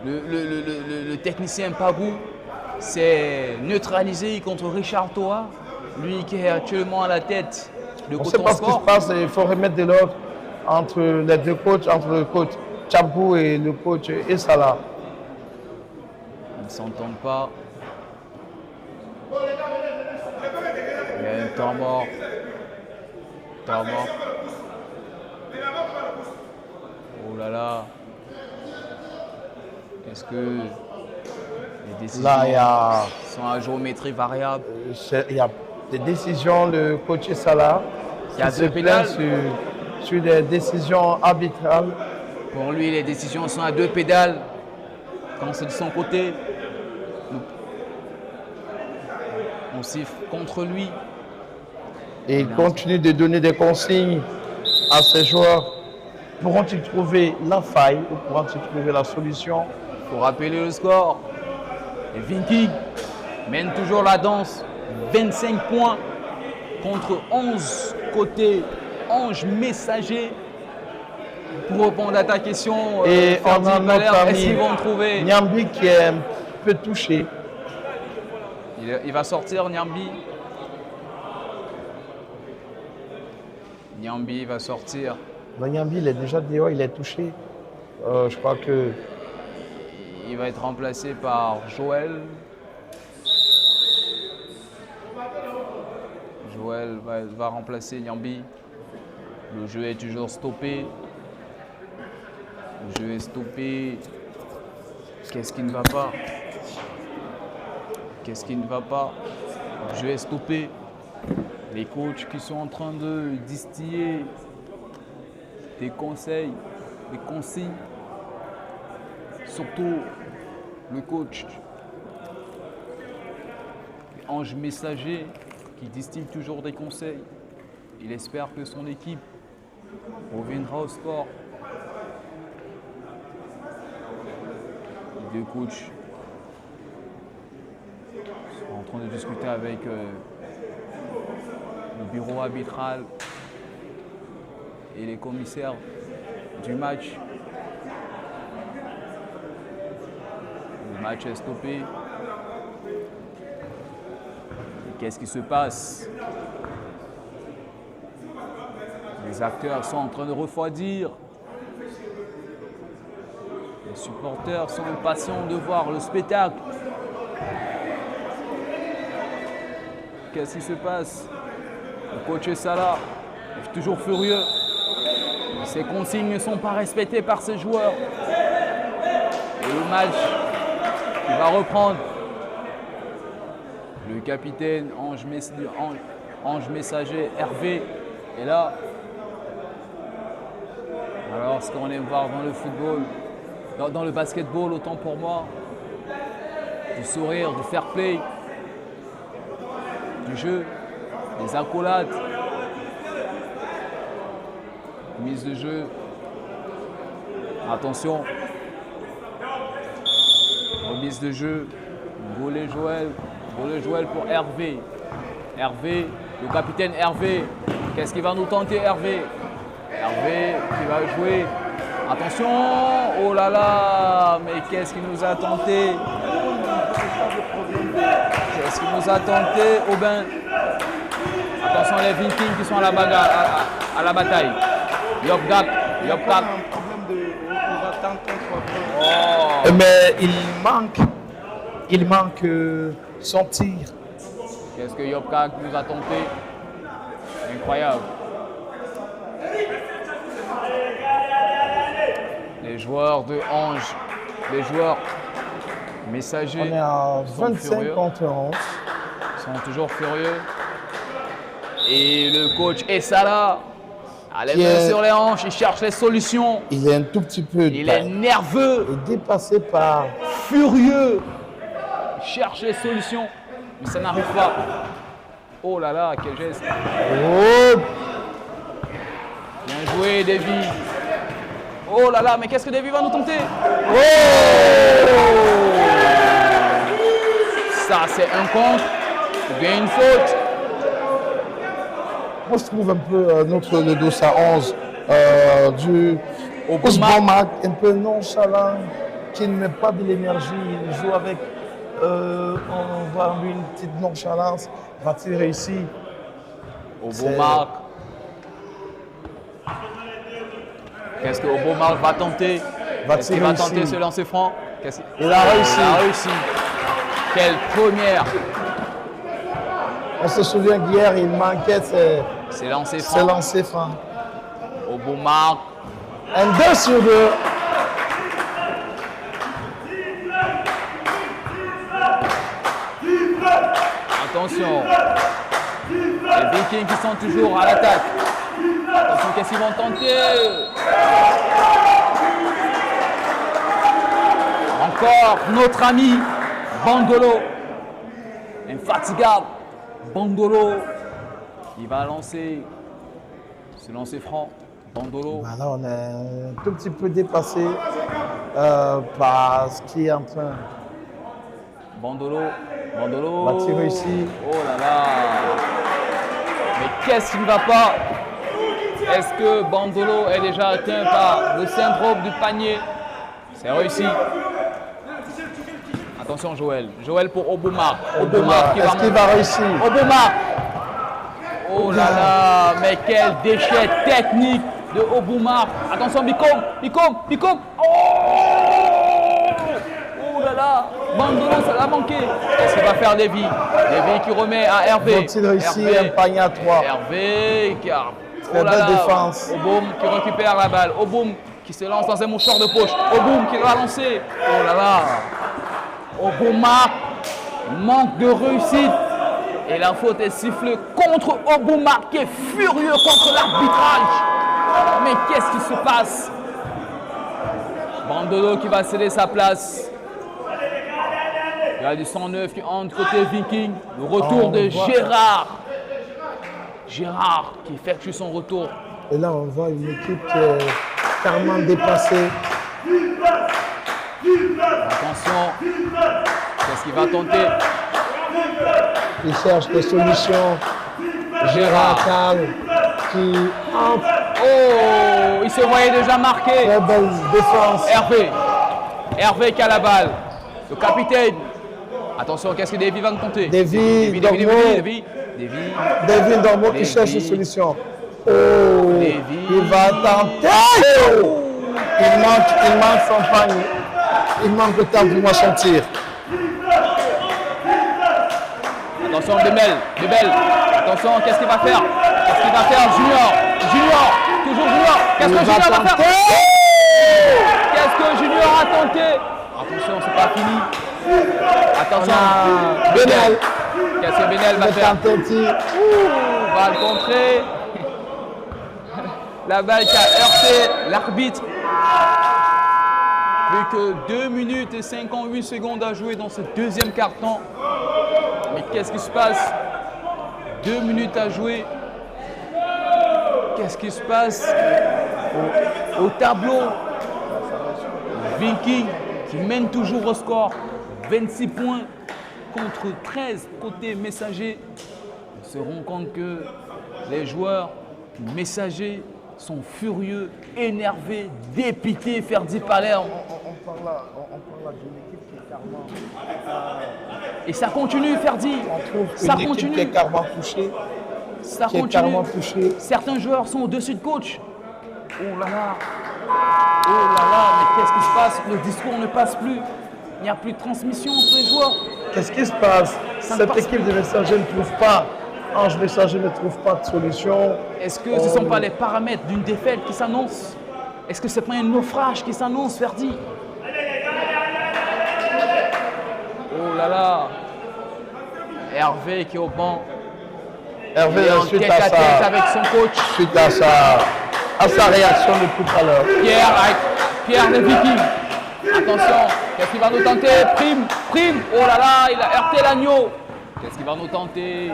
le technicien Pagou s'est neutralisé contre Richard Toa, lui qui est actuellement à la tête de On ne sait Coton pas ce qui se Sport. passe. Il faut remettre de l'ordre entre les deux coachs, entre le coach Tchabgou et le coach Essala. Ils ne s'entendent pas. Il y a un temps mort. Temps mort. Oh là là. Est-ce que les décisions Là, il y a, sont à géométrie variable? il y a des décisions, le coach Essala Il y a qui se deux plaint pédales. sur des décisions arbitrales. Pour lui, les décisions sont à deux pédales. Quand c'est de son côté, on siffle contre lui. Et il continue de donner des consignes à ses joueurs. Pourront-ils trouver la faille ou pourront-ils trouver la solution? Il faut rappeler le score. Les Vikings mènent toujours la danse. 25 points contre 11 côté Ange Messager. Pour répondre à ta question, Et on Ferdi a Palerme, notre est-ce qu'ils ami vont trouver? Nyambi qui est un peu touché. Il va sortir, Nyambi. Nyambi va sortir. Le Nyambi, il est déjà dehors, il est touché. Je crois que Il va être remplacé par Joël. Joël va remplacer Nyambi. Le jeu est toujours stoppé. Le jeu est stoppé. Qu'est-ce qui ne va pas? Qu'est-ce qui ne va pas? Le jeu est stoppé. Les coachs qui sont en train de distiller des conseils, des consignes. Surtout le coach Ange Messager qui distille toujours des conseils. Il espère que son équipe On reviendra au sport. Les deux coachs sont en train de discuter avec le bureau arbitral et les commissaires du match. Le match est stoppé. Et qu'est-ce qui se passe? Les acteurs sont en train de refroidir. Les supporters sont impatients de voir le spectacle. Qu'est-ce qui se passe? Le coach Salah est toujours furieux. Ses consignes ne sont pas respectées par ses joueurs. Et le match qui va reprendre. Le capitaine Ange Messager Hervé est là. Alors, ce qu'on aime voir dans le football, dans le basketball, autant pour moi, du sourire, du fair play, du jeu, des accolades, mise de jeu. Attention, remise de jeu, volley Joël pour Hervé. Hervé, le capitaine Hervé, qu'est-ce qu'il va nous tenter Hervé? Hervé qui va jouer. Attention, oh là là, mais qu'est-ce qu'il nous a tenté? Qu'est-ce qu'il nous a tenté, Aubin? Attention les Vikings qui sont à la bagarre, à la bataille. Yop Gap. Oh. Mais il manque son tir. Qu'est-ce que Yop Gap nous a tenté? Incroyable. Les joueurs de Ange, les joueurs messagers. On est à 25 contre 11. Sont toujours furieux. Et le coach Salah a les mains sur les hanches, il cherche les solutions. Il est un tout petit peu. Il est nerveux. Il est dépassé par. Furieux. Il cherche les solutions, mais ça n'arrive pas. Oh là là, quel geste. Oh. Bien joué, Davy. Oh là là, mais qu'est-ce que Davy va nous tenter? Oh! Ça, c'est un contre. Ou bien une faute. Moi, je trouve un peu le dos à 11 du Ousmane un peu nonchalant, qui ne met pas de l'énergie. Il joue avec, on voit lui une petite nonchalance. Va-t-il réussir? Obomark. Qu'est-ce que Obomark va tenter? Est-ce qu'il va tenter ce lancer franc? Il a réussi. Il a réussi. Quelle première! On se souvient qu'hier, il manquait ses lancers francs. Obomark. Un 2 sur 2. Attention. Les Vikings qui sont toujours à l'attaque. Attention, qu'est-ce qu'ils vont tenter? Encore notre ami Bandolo. Infatigable. Bandolo. Il va lancer ce lancer franc. Bandolo. Là, on est un tout petit peu dépassé par ce qui est en train. Bandolo. Va-t-il réussir? Oh là là. Mais qu'est-ce qui ne va pas? Est-ce que Bandolo est déjà atteint par le syndrome du panier? C'est réussi. Attention Joël. Joël pour Obomark. Obomark qui va réussir? Obomark. Oh là là. Mais quel déchet technique de Obomark. Attention Bicom. Oh là là. Bandolo, ça l'a manqué. Qu'est-ce qu'il va faire Davy? Davy qui remet à Hervé. Va-t-il réussir un panier à 3? Hervé qui a... Très belle défense. Oboum qui récupère la balle. Oboum qui se lance dans un mouchoir de poche. Oboum qui va lancer. Oh là là. Obomark manque de réussite. Et la faute est sifflée contre Obomark qui est furieux contre l'arbitrage. Mais qu'est-ce qui se passe? Bandolo qui va céder sa place. Il y a du 109 qui entre côté Viking. Le retour de Gérard. Gérard qui effectue son retour Et là, on voit une équipe qui est carrément dépassée. Attention, qu'est-ce qu'il va tenter? Il cherche des solutions. Gérard Karl qui entre. Oh, il se voyait déjà marqué. Très belle défense. Hervé qui a la balle. Le capitaine. Attention, qu'est-ce que Davy va tenter? Davy Dormo qui cherche une solution. Oh, il va tenter. Il manque son panier. Il manque de temps pour moi son tir. Attention, Debel. Attention, qu'est-ce qu'il va faire? Junior, toujours Junior. Qu'est-ce que Junior va faire? Qu'est-ce que Junior a tenté? Attention, c'est pas fini. Attention, Benel. Qu'est-ce que Benel va faire? Balle contrée. La balle qui a heurté l'arbitre. Plus que 2 minutes et 58 secondes à jouer dans ce deuxième quart-temps. Mais qu'est-ce qui se passe? 2 minutes à jouer. Qu'est-ce qui se passe au tableau? Viking qui mène toujours au score. 26 points contre 13 côté Messager. On se rend compte que les joueurs Messager sont furieux, énervés, dépités, Ferdi Palerme. On parle là d'une équipe qui est carrément... Et ça continue, Ferdi. On trouve ça une continue. Équipe qui est carrément touchée. Ça qui est continue. carrément touchée. Certains joueurs sont au-dessus de coach. Oh là là. Mais qu'est-ce qui se passe? Le discours ne passe plus. Il n'y a plus de transmission entre les joueurs. Qu'est-ce qui se passe? Cette équipe de Messager ne trouve pas. Ange Messager ne trouve pas de solution. Est-ce que ce ne sont pas les paramètres d'une défaite qui s'annoncent? Est-ce que ce n'est pas un naufrage qui s'annonce, Ferdi? Oh là là. Hervé qui est au banc. Hervé, suite à ça, avec son coach. Suite à sa réaction de tout à l'heure. Pierre des Vikings. Attention, qu'est-ce qu'il va nous tenter? Prime. Oh là là, il a heurté l'agneau. Qu'est-ce qu'il va nous tenter?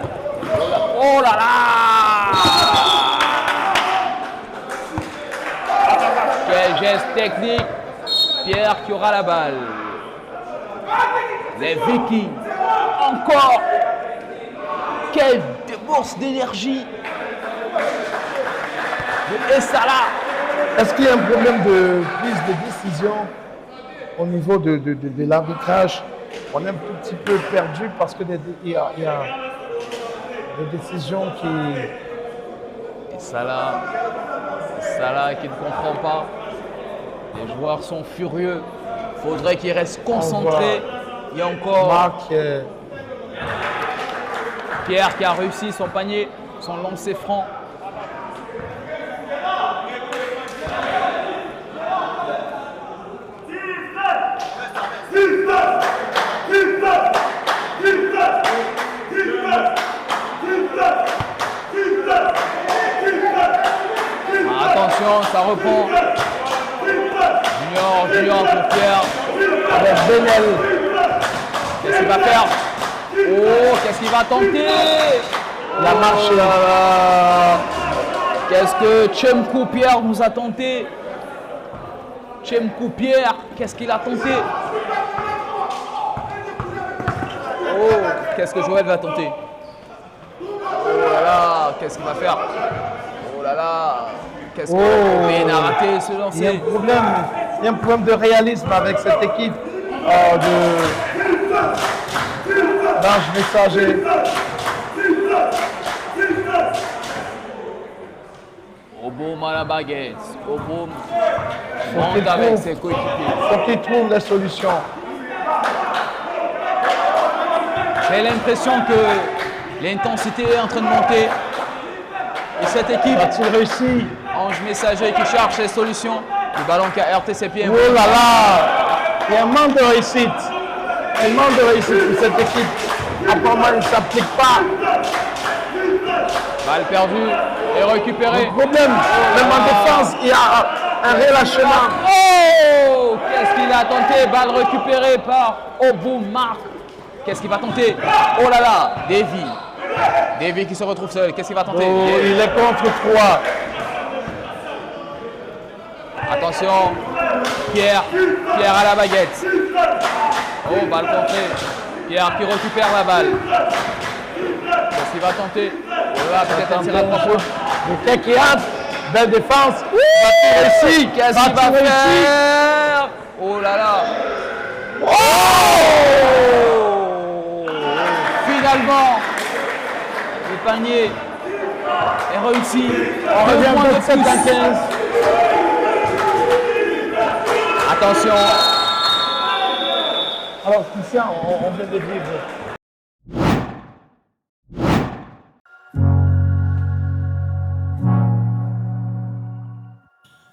Oh là là. Quel geste technique. Pierre qui aura la balle. Les Vikings. Encore. Quelle bourse d'énergie de Essala. Est-ce qu'il y a un problème de prise de décision au niveau de l'arbitrage? On est un petit peu perdu parce qu'il y a des décisions qui... Essala qui ne comprend pas. Les joueurs sont furieux. Il faudrait qu'ils restent concentrés. Il y a encore Marc, Pierre qui a réussi son panier, son lancer franc. Attention, ça reprend. Junior pour Pierre. avec Benel. Qu'est-ce qu'il va faire? Oh, qu'est-ce qu'il va tenter? La marche là. Qu'est-ce que Tchemkou Pierre nous a tenté? Tchemkou Pierre, qu'est-ce qu'il a tenté? Oh, qu'est-ce que Joël va tenter? Oh là là, qu'est-ce qu'il va faire? Oh là là, qu'est-ce qu'il a raté ce lancer? Il y a un problème de réalisme avec cette équipe d'Ange Messager. Oboum à la baguette. Oboum monte avec ses coéquipiers. Il faut qu'il trouve les solutions. J'ai l'impression que l'intensité est en train de monter. Et cette équipe A-t-il réussi? Ange Messager qui cherche les solutions. Le ballon qui a heurté ses pieds. Oh là là! Il y a un manque de réussite. Un manque de réussite pour cette équipe. Apparemment, il ne s'applique pas. Balle perdue et récupérée. Le problème, même en défense, il y a un relâchement. Oh! Qu'est-ce qu'il a tenté? Balle récupérée par Oboum Marc. Qu'est-ce qu'il va tenter? Oh là là! Davy qui se retrouve seul. Qu'est-ce qu'il va tenter? Oh, il est contre 3. Attention, Pierre à la baguette. Oh, balle contrée. Pierre qui récupère la balle. Qu'est-ce qu'il va tenter? Oh là, peut-être un tir à 3 points. Le tech qui hâte, belle défense. Réussi, qu'est-ce qu'il va faire? Oh là là. Oh! Finalement, le panier est réussi. On revient de 7 à 15. Attention. Alors, Christian, on vient de vivre.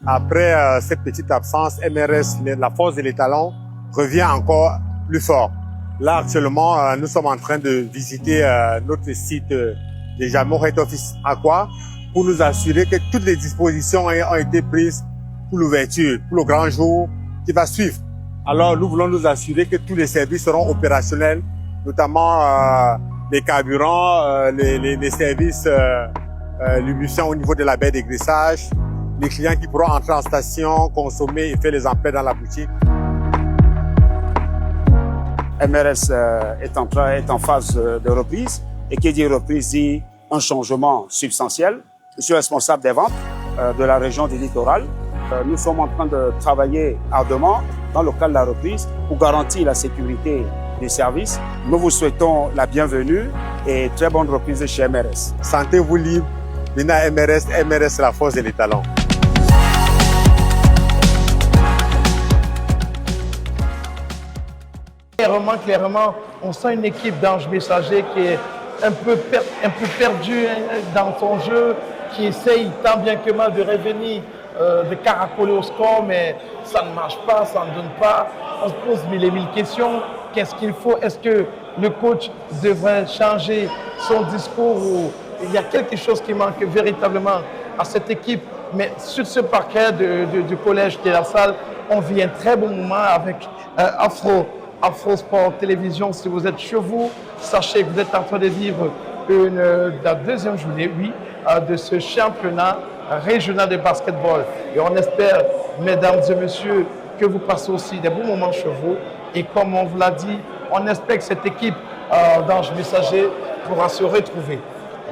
Après cette petite absence, MRS, la force de l'étalon, revient encore plus fort. Là, actuellement, nous sommes en train de visiter notre site de Jamor Head Office Aqua pour nous assurer que toutes les dispositions ont été prises pour l'ouverture, pour le grand jour qui va suivre. Alors, nous voulons nous assurer que tous les services seront opérationnels, notamment les carburants, les services lubrifiants au niveau de la baie d'égraissage, les clients qui pourront entrer en station, consommer et faire les emplettes dans la boutique. MRS est en phase de reprise, et qui dit reprise dit un changement substantiel. Je suis responsable des ventes de la région du littoral. Nous sommes en train de travailler ardemment dans le cadre de la reprise pour garantir la sécurité du service. Nous vous souhaitons la bienvenue et très bonne reprise chez MRS. Sentez-vous libre, venez à MRS, MRS la force de l'étalon. Clairement, on sent une équipe d'Ange Messager qui est un peu perdue dans son jeu, qui essaye tant bien que mal de revenir, de caracoler au score, mais ça ne marche pas, ça ne donne pas. On se pose mille et mille questions. Qu'est-ce qu'il faut? Est-ce que le coach devrait changer son discours ou il y a quelque chose qui manque véritablement à cette équipe? Mais sur ce parquet du collège de la salle, on vit un très bon moment avec Afro Sport Télévision. Si vous êtes chez vous, sachez que vous êtes en train de vivre la deuxième journée, de ce championnat régional de basketball. Et on espère, mesdames et messieurs, que vous passez aussi des bons moments chez vous. Et comme on vous l'a dit, on espère que cette équipe d'Ange Messager pourra se retrouver.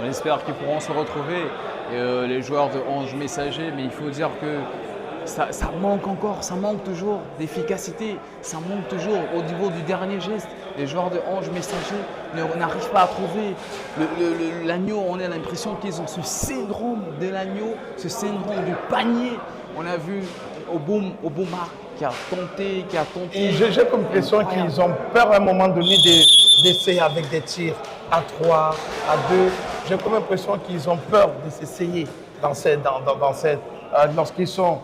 On espère qu'ils pourront se retrouver, les joueurs de Ange Messager, mais il faut dire que ça manque encore, ça manque toujours d'efficacité, ça manque toujours au niveau du dernier geste. Les joueurs de Ange Messager n'arrivent pas à trouver l'agneau. On a l'impression qu'ils ont ce syndrome de l'agneau, ce syndrome du panier. On a vu Oboumar qui a tenté. Et j'ai comme l'impression qu'ils ont peur à un moment donné d'essayer avec des tirs à 3, à 2. J'ai comme l'impression qu'ils ont peur de s'essayer lorsqu'ils sont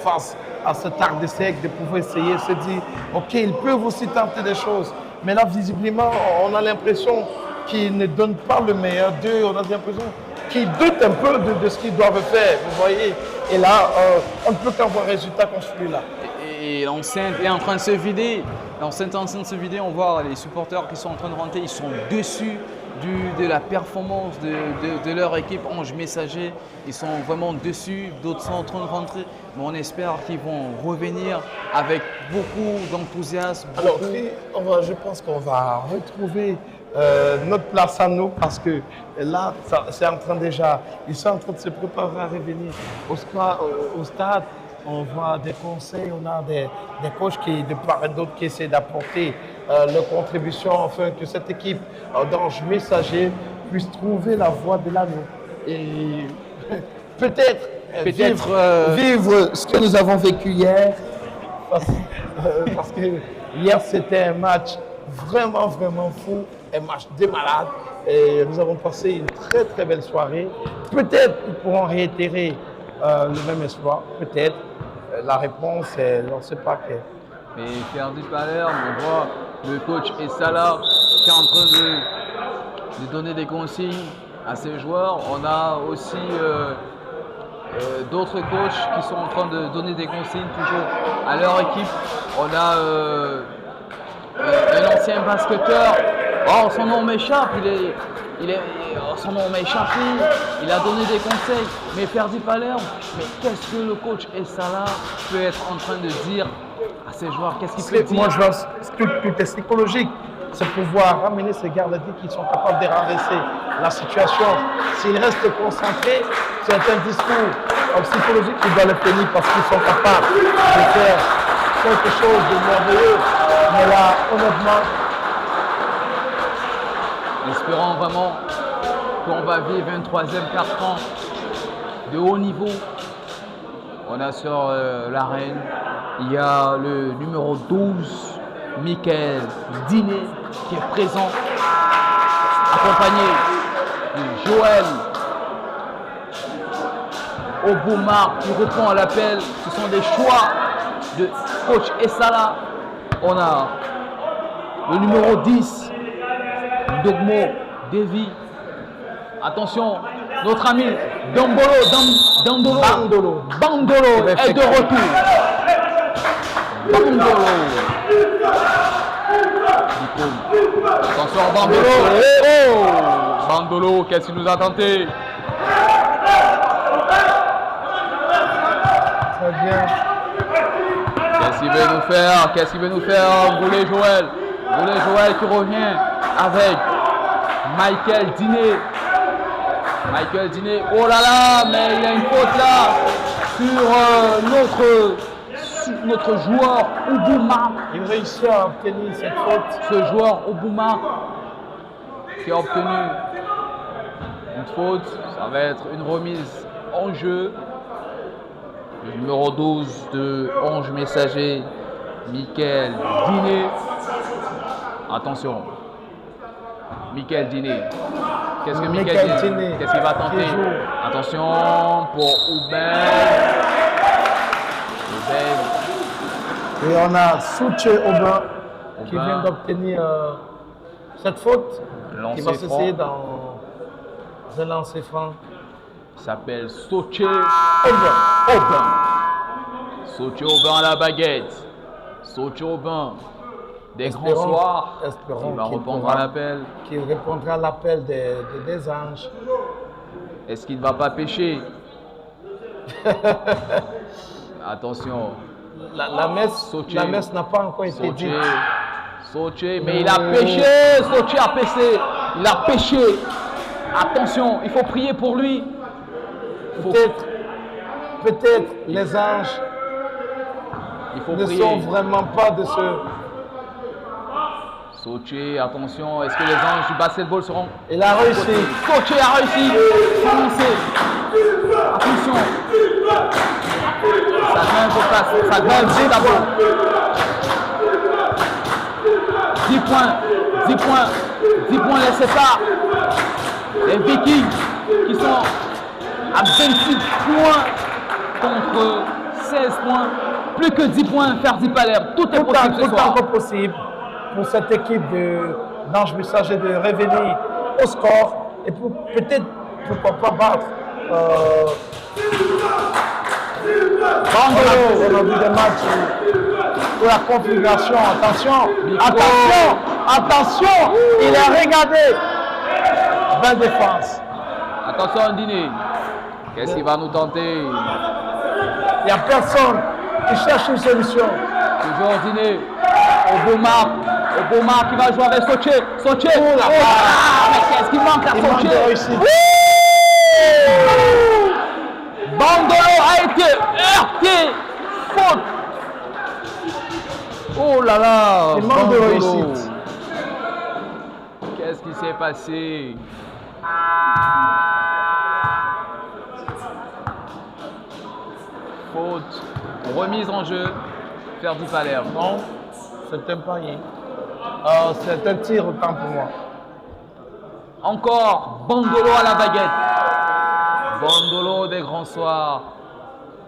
face à cet arc de cercle, de pouvoir essayer, se dire, OK, ils peuvent aussi tenter des choses. Mais là, visiblement, on a l'impression qu'ils ne donnent pas le meilleur d'eux. On a l'impression qu'ils doutent un peu de ce qu'ils doivent faire, vous voyez. Et là, on ne peut qu'avoir un résultat comme celui-là. Et l'enceinte est en train de se vider. L'enceinte est en train de se vider. On voit les supporters qui sont en train de rentrer. Ils sont dessus de la performance de leur équipe Ange Messager. Ils sont vraiment dessus. D'autres sont en train de rentrer. Mais on espère qu'ils vont revenir avec beaucoup d'enthousiasme. Alors, je pense qu'on va retrouver notre place à nous parce que là, c'est en train déjà, ils sont en train de se préparer à revenir au stade. On voit des conseils, on a des coachs de part et d'autre qui essaient d'apporter leur contribution afin que cette équipe d'Ange Messager puisse trouver la voie de l'anneau. Et peut-être vivre ce que nous avons vécu hier. Parce que hier, c'était un match vraiment fou, un match de malade. Et nous avons passé une très très belle soirée. Peut-être qu'ils pourront réitérer le même espoir, peut-être. La réponse, on ne sait pas quelle. Mais perdu tout à l'heure, on voit le coach Essala qui est en train de donner des consignes à ses joueurs. On a aussi d'autres coachs qui sont en train de donner des consignes toujours à leur équipe. On a un ancien basketteur, son nom m'échappe, son nom m'a échappé, il a donné des conseils, mais Ferdi Palerme, mais qu'est-ce que le coach Essala peut être en train de dire à ses joueurs? Qu'est-ce qu'il peut dire? Moi, je pense que tout est psychologique. C'est pouvoir ramener ces gardiens qui sont capables de renverser la situation. S'ils restent concentrés, c'est un discours psychologique qui doit le tenir parce qu'ils sont capables de faire quelque chose de merveilleux. Mais là, honnêtement, espérons vraiment qu'on va vivre un troisième quart-temps de haut niveau. On a sur l'arène, il y a le numéro 12, Michael Diné, qui est présent, accompagné de Joël Oboumar qui répond à l'appel. Ce sont des choix de coach Essala. On a le numéro 10, Dogmo Devi. Attention, notre ami Bandolo est de retour. Attention Bandolo. Bandolo, qu'est-ce qu'il nous a tenté? très bien. Qu'est-ce qu'il veut nous faire? Qu'est-ce qu'il veut nous faire? Goulet Joël. Goulet Joël qui revient avec Michael Diné. Michael Diné, oh là là, mais il y a une faute là sur notre joueur Oubouma. Il réussit à obtenir cette faute. Ce joueur Oubouma qui a obtenu une faute, ça va être une remise en jeu. Le numéro 12 de Ange Messager, Michael Diné. Attention, Michael Diné. Qu'est-ce que Michael Diné? Qu'est-ce qu'il va tenter? Attention pour Ouben. Et on a Souche Aubin qui vient d'obtenir cette faute. Qui va s'essayer dans un lancer franc. Il s'appelle Souche Aubin. Souche Aubin à la baguette. Souche Aubin. Des grands soirs, il va répondre à l'appel. Qui répondra à l'appel des anges. Est-ce qu'il ne va pas pêcher? Attention. La messe n'a pas encore été dite. Soche, mais il a pêché. Soche a pêché. Il a pêché. Attention, il faut prier pour lui. Peut-être les anges ne sont vraiment pas de ce... Soche, attention, est-ce que les anges du basketball seront... Il a réussi. Soche a réussi. Attention. Ça grimpe juste à bout. 10 points les séparent. Les Vikings qui sont à 26 points contre 16 points. Plus que 10 points, Ferdi Palerme. Tout est possible ce soir. Tout possible pour cette équipe d'Ange Messager de revenir au score et peut-être, pourquoi pas, battre. On a vu des matchs pour la configuration. Attention, il a regardé. Belle défense. Attention, Diné. Qu'est-ce qu'il va nous tenter? Il n'y a personne qui cherche une solution. Toujours Diné. Oboumar qui va jouer avec Soche. Mais qu'est-ce qu'il manque à Soche? Bandolo a été heurté. Faute. Oh là là. Il manque de réussite. Qu'est-ce qui s'est passé? Faute. Remise en jeu. Ferdi Palerme. Non, c'est un panier. C'est un tir autant pour moi. Encore Bandolo à la baguette. Bandolo des grands soirs.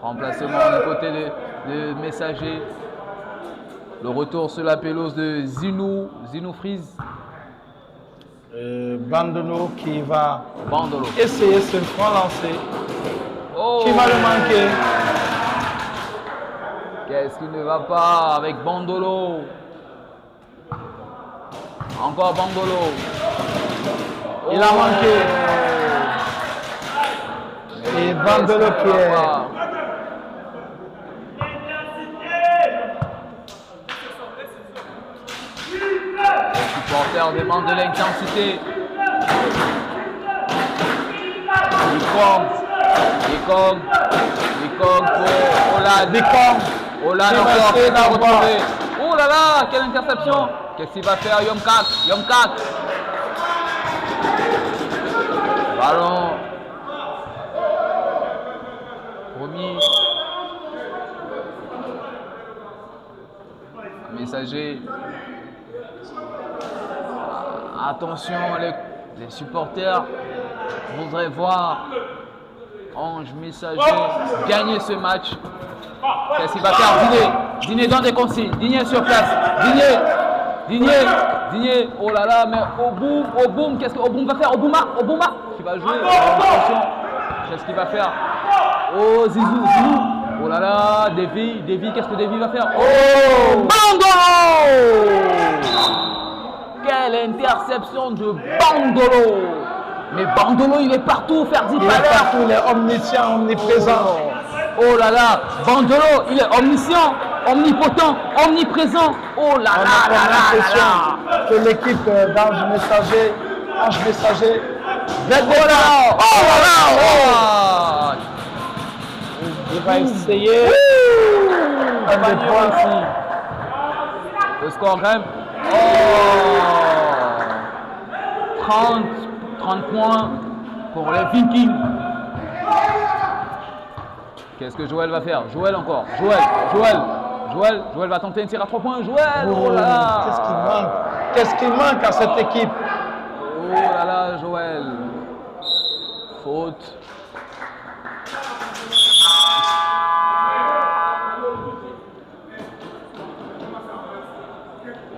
Remplacement du côté de Messager. Le retour sur la pelouse de Zinou Freeze. Bandolo qui va essayer ce franc lancé. Oh. Qui va le manquer. Qu'est-ce qui ne va pas avec Bandolo? Encore Bandolo. Il a manqué. Et Bandolo qui est... Les supporters demandent de l'intensité. Bicom pour Olad. Olad encore qui va retrouver. Oh là là, quelle interception. Qu'est-ce qu'il va faire Yomkak. Ballon. Promis. Messager. Attention, les supporters voudraient voir Ange Messager gagner ce match. Qu'est-ce qu'il va faire? Dîner dans des consignes. Dîner sur place. Dîner. Oh là là, mais Oboum, qu'est-ce que Oboum va faire? Obouma qui va jouer. Attention, qu'est-ce qu'il va faire? Oh, Zizou. Oh là là, Davy, qu'est-ce que Davy va faire? Oh, Bandolo! Quelle interception de Bandolo! Mais Bandolo, il est partout, Ferdi. Il est partout, il est omniscient, omniprésent. Oh là là, Bandolo, il est omniscient, omnipotent, omniprésent. Oh là là là là. Que l'équipe d'Ange Messager, Oh là là. Il va essayer. Un des points ici. Le score quand même. 30 points pour les Vikings. Qu'est-ce que Joël va faire? Joël encore. Joël va tenter un tir à 3 points. Joël, oh là là. Qu'est-ce qu'il manque à cette équipe? Oh là là, Joël. Faute.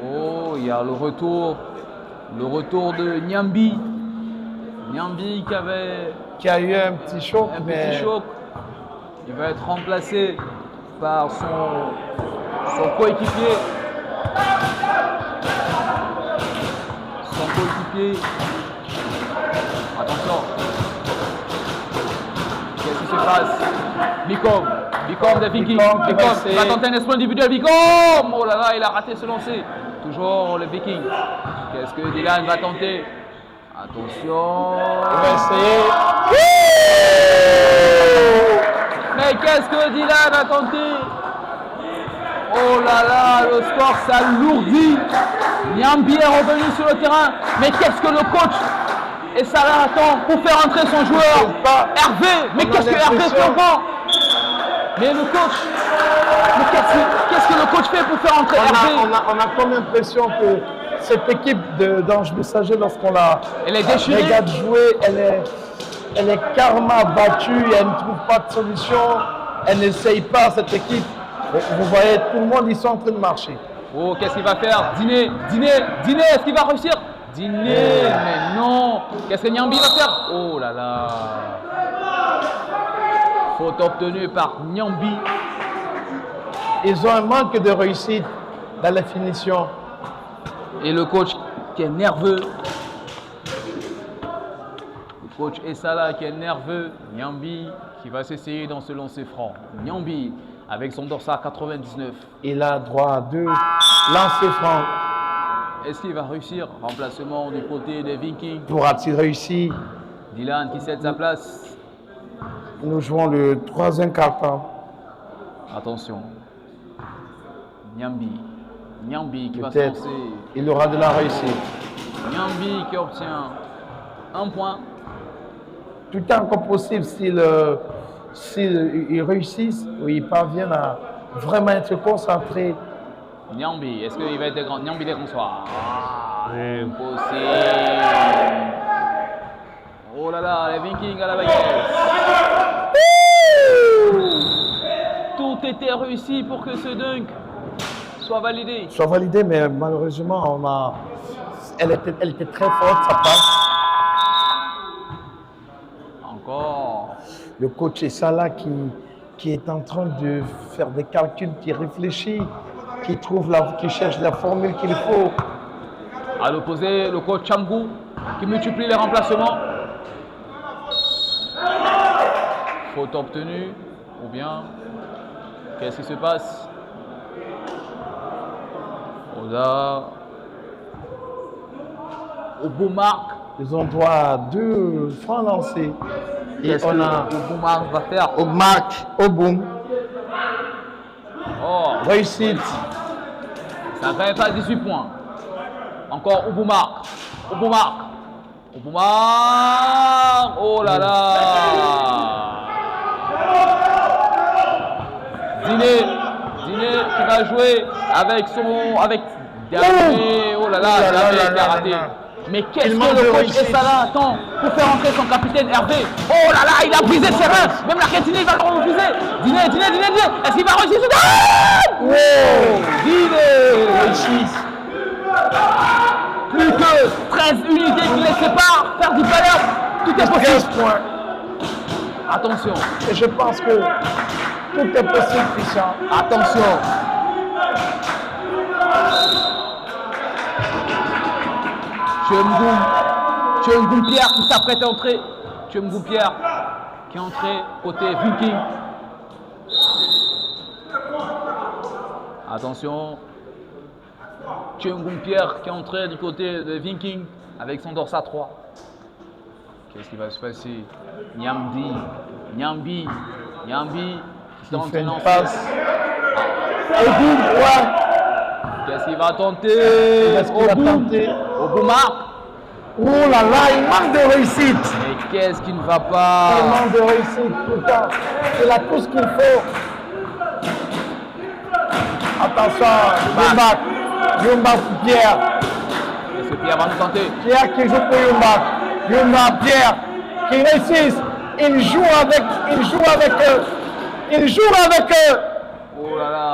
Oh, il y a le retour de Niambi. Niambi Qui a eu un petit choc. Petit choc. Il va être remplacé par son coéquipier. Attention. Qu'est-ce qui se passe? Bicom des Vikings. Bicom va tenter un exploit individuel. Bicom! Oh là là, il a raté ce lancer. Toujours le Viking. Qu'est-ce que Dylan va tenter? Attention. Il va essayer. Mais qu'est-ce que Dylan a tenté? Oh là là, le score s'alourdit. Niambi est revenu sur le terrain. Mais qu'est-ce que le coach et Salah attend pour faire entrer son joueur? Hervé. Mais qu'est-ce que Hervé fait encore? Mais le coach, qu'est-ce que le coach fait pour faire entrer Hervé? On a comme l'impression que cette équipe d'Ange Messager, lorsqu'on la regarde jouer, elle est carrément battue, elle ne trouve pas de solution, elle n'essaye pas, cette équipe. Vous voyez, tout le monde, ils sont en train de marcher. Oh, qu'est-ce qu'il va faire? Dîner, est-ce qu'il va réussir? Dîner, mais non. Qu'est-ce que Niambi va faire? Oh là là. Faute obtenue par Niambi. Ils ont un manque de réussite dans la finition. Et le coach qui est nerveux. Le coach Essala qui est nerveux. Niambi qui va s'essayer dans ce lancer franc. Niambi avec son dorsal 99. Il a droit à 2 lancers francs. Est-ce qu'il va réussir? Remplacement du côté des Vikings. Pourra-t-il réussir? Dylan qui cède sa place. Nous jouons le 3e quart-temps. Attention. Niambi qui va se Peut-être lancer. il aura de la réussite. Niambi qui obtient 1 point. Tout est encore possible s'ils réussissent ou ils parviennent à vraiment être concentrés. Niambi, est-ce qu'il va être grand? Niambi des grands soirs. Impossible. Oh là là, les Vikings à la baguette. Tout était réussi pour que ce dunk soit validé. Mais malheureusement, elle était très forte, sa passe. Encore. Le coach Essala qui est en train de faire des calculs, qui réfléchit, qui cherche la formule qu'il faut. À l'opposé, le coach Chambou qui multiplie les remplacements. Faute obtenue, ou bien, qu'est-ce qui se passe? Oda, Obomark. Ils ont droit à 2 francs lancés. Et on a Obomark va faire. Obomark, Oboum. Oh, Réussite. ça n'a quand même pas 18 points. Encore Obomark. Obomark. Obomark. Oh là là. Diné qui va jouer avec Damé. Oh là là, Damé qui a raté. Mais qu'est-ce que le coach Essala attend pour faire entrer son capitaine Hervé? Oh là là, il a brisé ses reins. Même la Kétini va le refuser. Diné. Est-ce qu'il va réussir? Wow, Diné réussit. Plus que 13 unités qui les séparent. Faire du palais, tout est possible. 15 points. Attention. Et je pense que tout est possible, Christian. Attention. Chengum Pierre qui s'apprête à entrer. Chengum Pierre qui est entré côté Viking. Attention. Chengum Pierre qui est entré du côté de Viking avec son dorsat 3. Qu'est-ce qui va se passer? Nyambi qui tente fait de une lancer. passe. Qu'est-ce qu'il va tenter? Qu'est-ce qu'il va tenter? Obomark. Oh là là, il manque de réussite. Mais qu'est-ce qui ne va pas? Il manque de réussite, pourtant. Il a tout ce qu'il faut. Attention, Yumba pour Pierre. Est-ce que Pierre va nous tenter? Pierre qui joue pour Yumba, Pierre qui réussit. Il joue avec eux. Oh là là.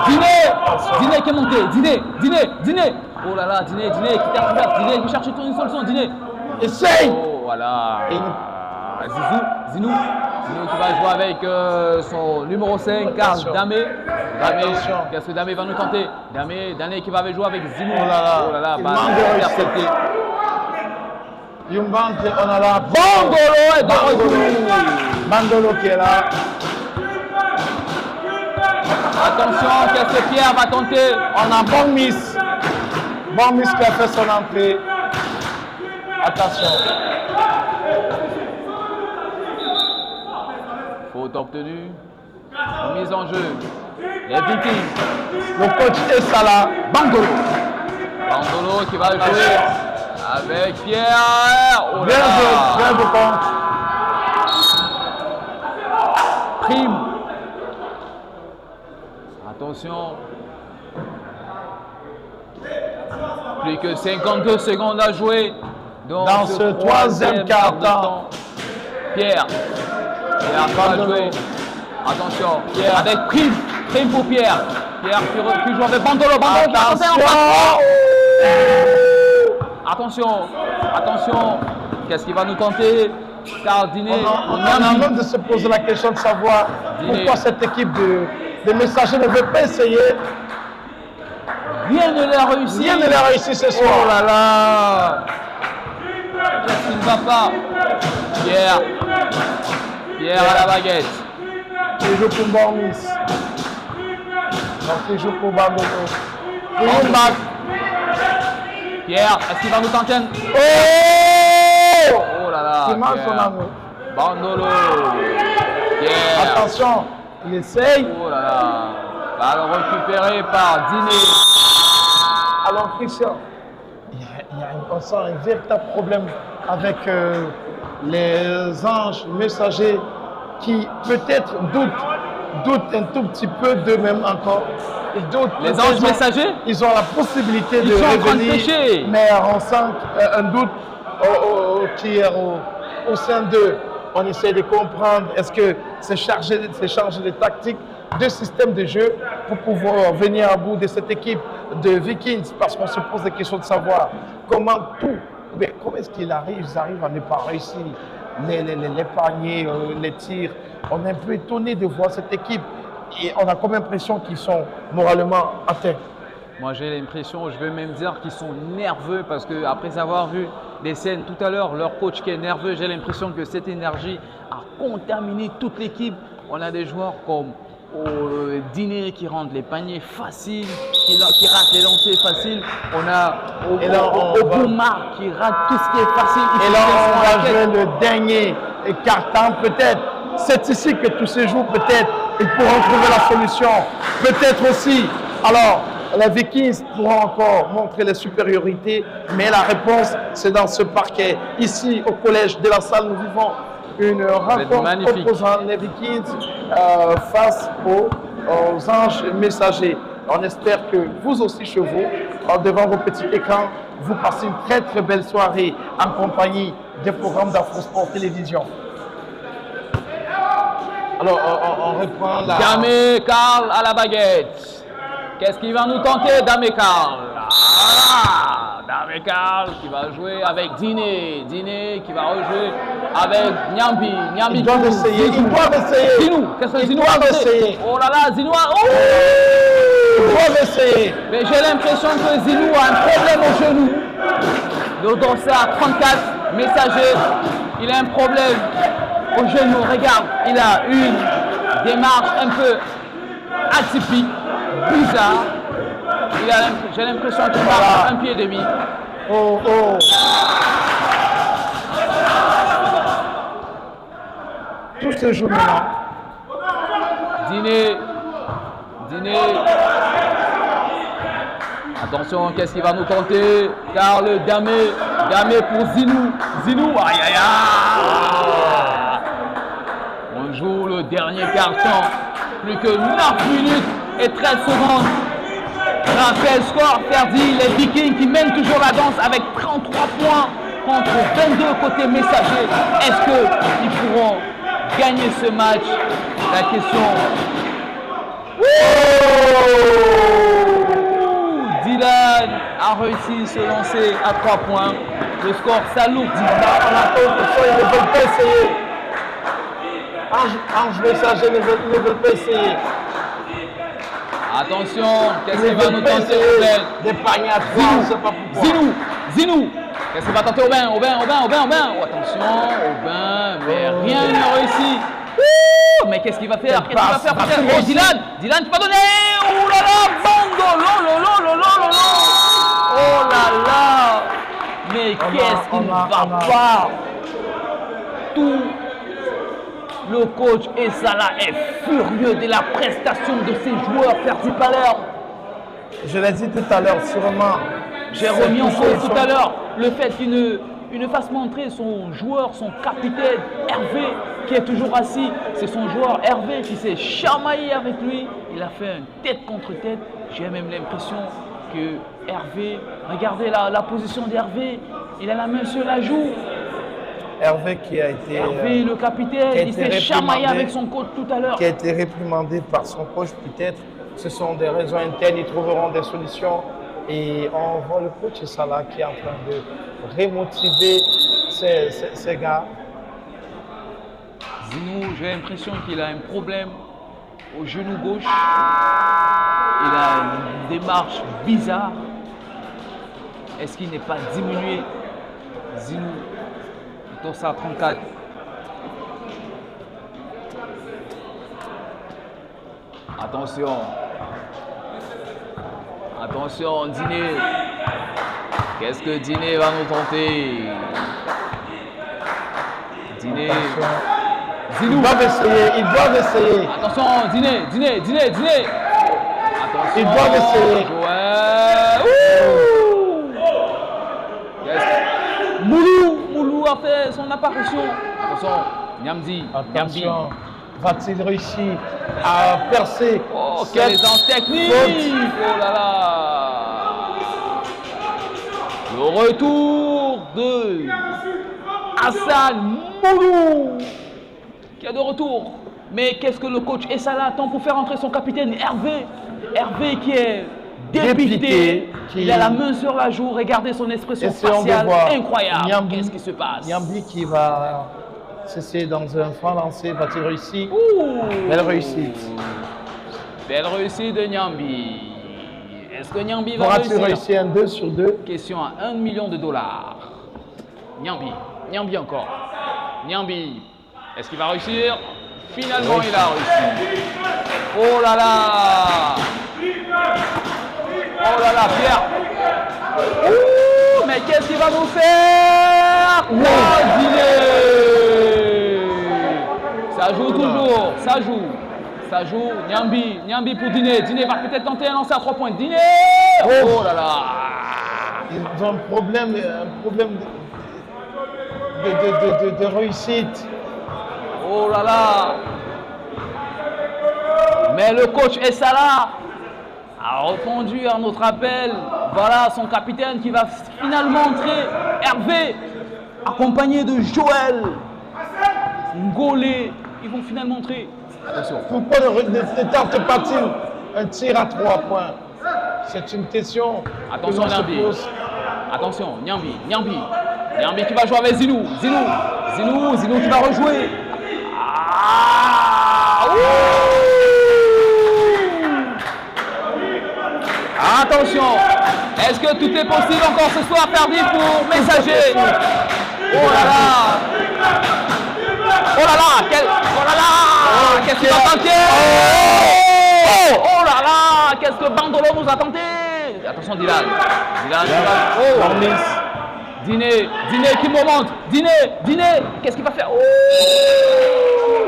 Diné qui est monté. Diné. Oh là là, Diné qui termine. Diné, il cherche une solution. Diné. Essaye. Oh voilà. Zinou qui va jouer avec son numéro 5, Karl Damé. Qu'est-ce que Damé va nous tenter? Damé qui va jouer avec Zinou. Oh là là, il manque de intercepté. Yumba, on a là. Bandolo est de retour. Bandolo qui est là. Attention, qu'est-ce que Pierre va tenter? On a Bonmis qui a fait son entrée. Attention. Faute obtenue. Mise en jeu. Les Vikings. Le coach Essala. Bandolo qui va jouer avec Pierre. Oh là Bien là. joué, Prime. Attention. Plus que 52 secondes à jouer dans ce troisième quart-temps. Pierre va jouer. Attention, Pierre avec Prime. Prime pour Pierre. Pierre qui joue avec Bandolo. Attention. Qu'est-ce qu'il va nous tenter? Diné. On a même de se poser la question de savoir pourquoi cette équipe de messagers ne veut pas essayer. Rien ne l'a réussi. Rien ne l'a réussi ce soir. Oh là là. Qu'est-ce qui ne va pas? Pierre à la baguette. Il joue pour Bormis. Donc il joue pour Bandolo. Pierre, est-ce qu'il va nous tenter? Oh là là. Il manque son amour. Bandolo. Pierre. Attention, il essaye. Oh là là. Balle récupérée par Diné. Alors Christian, on sent un véritable problème avec les anges messagers qui peut-être doutent un tout petit peu d'eux-mêmes encore. Ils doutent. Les anges messagers? Ils ont la possibilité de revenir. Ils sont en train de pêcher. Mais on sent un doute qui est au sein d'eux. On essaie de comprendre, est-ce que c'est changer de tactique, de système de jeu pour pouvoir venir à bout de cette équipe de Vikings, parce qu'on se pose des questions de savoir comment est-ce qu'ils arrivent à ne pas réussir les paniers, les tirs. On est un peu étonné de voir cette équipe et on a comme l'impression qu'ils sont moralement atteints. Moi j'ai l'impression, je vais même dire qu'ils sont nerveux parce qu'après avoir vu des scènes tout à l'heure, leur coach qui est nerveux, j'ai l'impression que cette énergie a contaminé toute l'équipe. On a des joueurs comme Diné qui rentre les paniers faciles, qui rate les lancers faciles. On a Oboumar qui rate tout ce qui est facile. Et là, on va jouer le dernier carton peut-être. C'est ici que tous ces jours, peut-être, ils pourront trouver la solution. Peut-être aussi. Alors, les Vikings pourront encore montrer les supériorités, mais la réponse, c'est dans ce parquet. Ici, au collège de la Salle, nous vivons une rencontre opposant les Vikings face aux anges messagers. On espère que vous aussi, chez vous, devant vos petits écrans, vous passez une très très belle soirée en compagnie des programmes d'Afrosport Télévision. Alors, on reprend la... Damé Karl à la baguette. Qu'est-ce qu'il va nous tenter, Damé Karl? Damé Karl qui va jouer avec Diné. Diné qui va rejouer avec Niambi. Niambi ils doivent essayer. Ils doivent essayer. Zinou. Qu'est-ce que Zinou doivent essayer. Oh là là, Zinou a... Ils doivent essayer. Mais j'ai l'impression que Zinou a un problème au genou. Le dossard 34, messager, il a un problème au genou. Regarde, il a une démarche un peu atypique, bizarre. J'ai l'impression qu'il marche un pied et demi. Oh. Tout se joue maintenant. Diné. Attention, qu'est-ce qu'il va nous tenter? Karl Damé pour Zinou. Aïe aïe aïe. On joue le dernier carton. Plus que 9 minutes et 13 secondes. Rappel score, Ferdi, les Vikings qui mènent toujours la danse avec 33 points contre 22 côté messager. Est-ce qu'ils pourront gagner ce match? La question. Dylan a réussi à se lancer à 3 points. Le score s'alourdit. On attend que ça, ils ne veulent pas essayer. Ange messager ne veulent pas essayer. Attention, qu'est-ce qu'il va nous tenter, Aubin? Des paniers à 3, on ne sait pas pourquoi. Zinou. Qu'est-ce qu'il va tenter, Aubin? Oh, attention, Aubin, mais rien ne réussit. Mais qu'est-ce qu'il va faire? Oh, Dylan, tu vas donner. Oh là là, bando, oh là là. Mais qu'est-ce qu'il ne va pas? Tout le coach Essala est furieux de la prestation de ses joueurs, Ferdi Palerme. Je l'ai dit tout à l'heure, sûrement. J'ai remis en cause tout à l'heure le fait qu'il ne fasse montrer son joueur, son capitaine, Hervé, qui est toujours assis. C'est son joueur Hervé qui s'est chamaillé avec lui. Il a fait une tête contre tête. J'ai même l'impression que Hervé, regardez la position d'Hervé, il a la main sur la joue. Hervé qui a été... Hervé, le capitaine, il s'est chamaillé avec son coach tout à l'heure. Qui a été réprimandé par son coach peut-être. Ce sont des raisons internes, ils trouveront des solutions. Et on voit le coach Salah qui est en train de remotiver ces gars. Zinou, j'ai l'impression qu'il a un problème au genou gauche. Il a une démarche bizarre. Est-ce qu'il n'est pas diminué? Zinou, Tossa 34. Attention. Attention, Diné. Qu'est-ce que Diné va nous tenter? Diné. Zinou. Ils doivent essayer. Attention, Diné. Attention. Ils doivent essayer. Moulou a fait son apparition. Attention, Niamdi. Attention. Va-t-il réussir à percer? Oh, quelle danse technique! Oh là là! Le retour de Hassan Moulou qui est de retour. Mais qu'est-ce que le coach Essala attend pour faire entrer son capitaine Hervé? Hervé qui est dépité, il a la main sur la joue, regardez son expression faciale, incroyable. Qu'est-ce qui se passe? Niambi qui va cesser dans un franc lancer, va-t-il réussir? Belle réussite. Belle réussite de Niambi. Est-ce que Niambi va réussir? Pourra-t-il réussir un 2 sur 2? Question à $1 million. Niambi. Niambi encore. Niambi. Est-ce qu'il va réussir? Finalement, il a réussi. Oh là là! Oh là là, Pierre! Ouh, mais qu'est-ce qu'il va nous faire? Oh, Diné! Ça joue toujours, ça joue. Ça joue, Niambi pour Diné. Diné va peut-être tenter un lancer à 3 points. Diné! Oh là là! Ils ont un problème de réussite. Oh là là! Mais le coach Essala a répondu à notre appel. Voilà son capitaine qui va finalement entrer. Hervé, accompagné de Joël, Ngolé. Ils vont finalement entrer. Attention. Pourquoi ne tente pas-il un tir à 3 points? C'est une question. Attention, Niambi. Attention, Niambi. Niambi qui va jouer avec Zinou. Zinou qui va rejouer. Ah, attention. Est-ce que tout est possible encore ce soir, Ferdi pour Messager? Oh là là. Oh là là. Qu'est-ce qu'il va tenter? Oh là là. Qu'est-ce que Bandolo nous a tenté? Attention, Dylan. Oh. Diné qui me remonte. Diné, qu'est-ce qu'il va faire? Oh,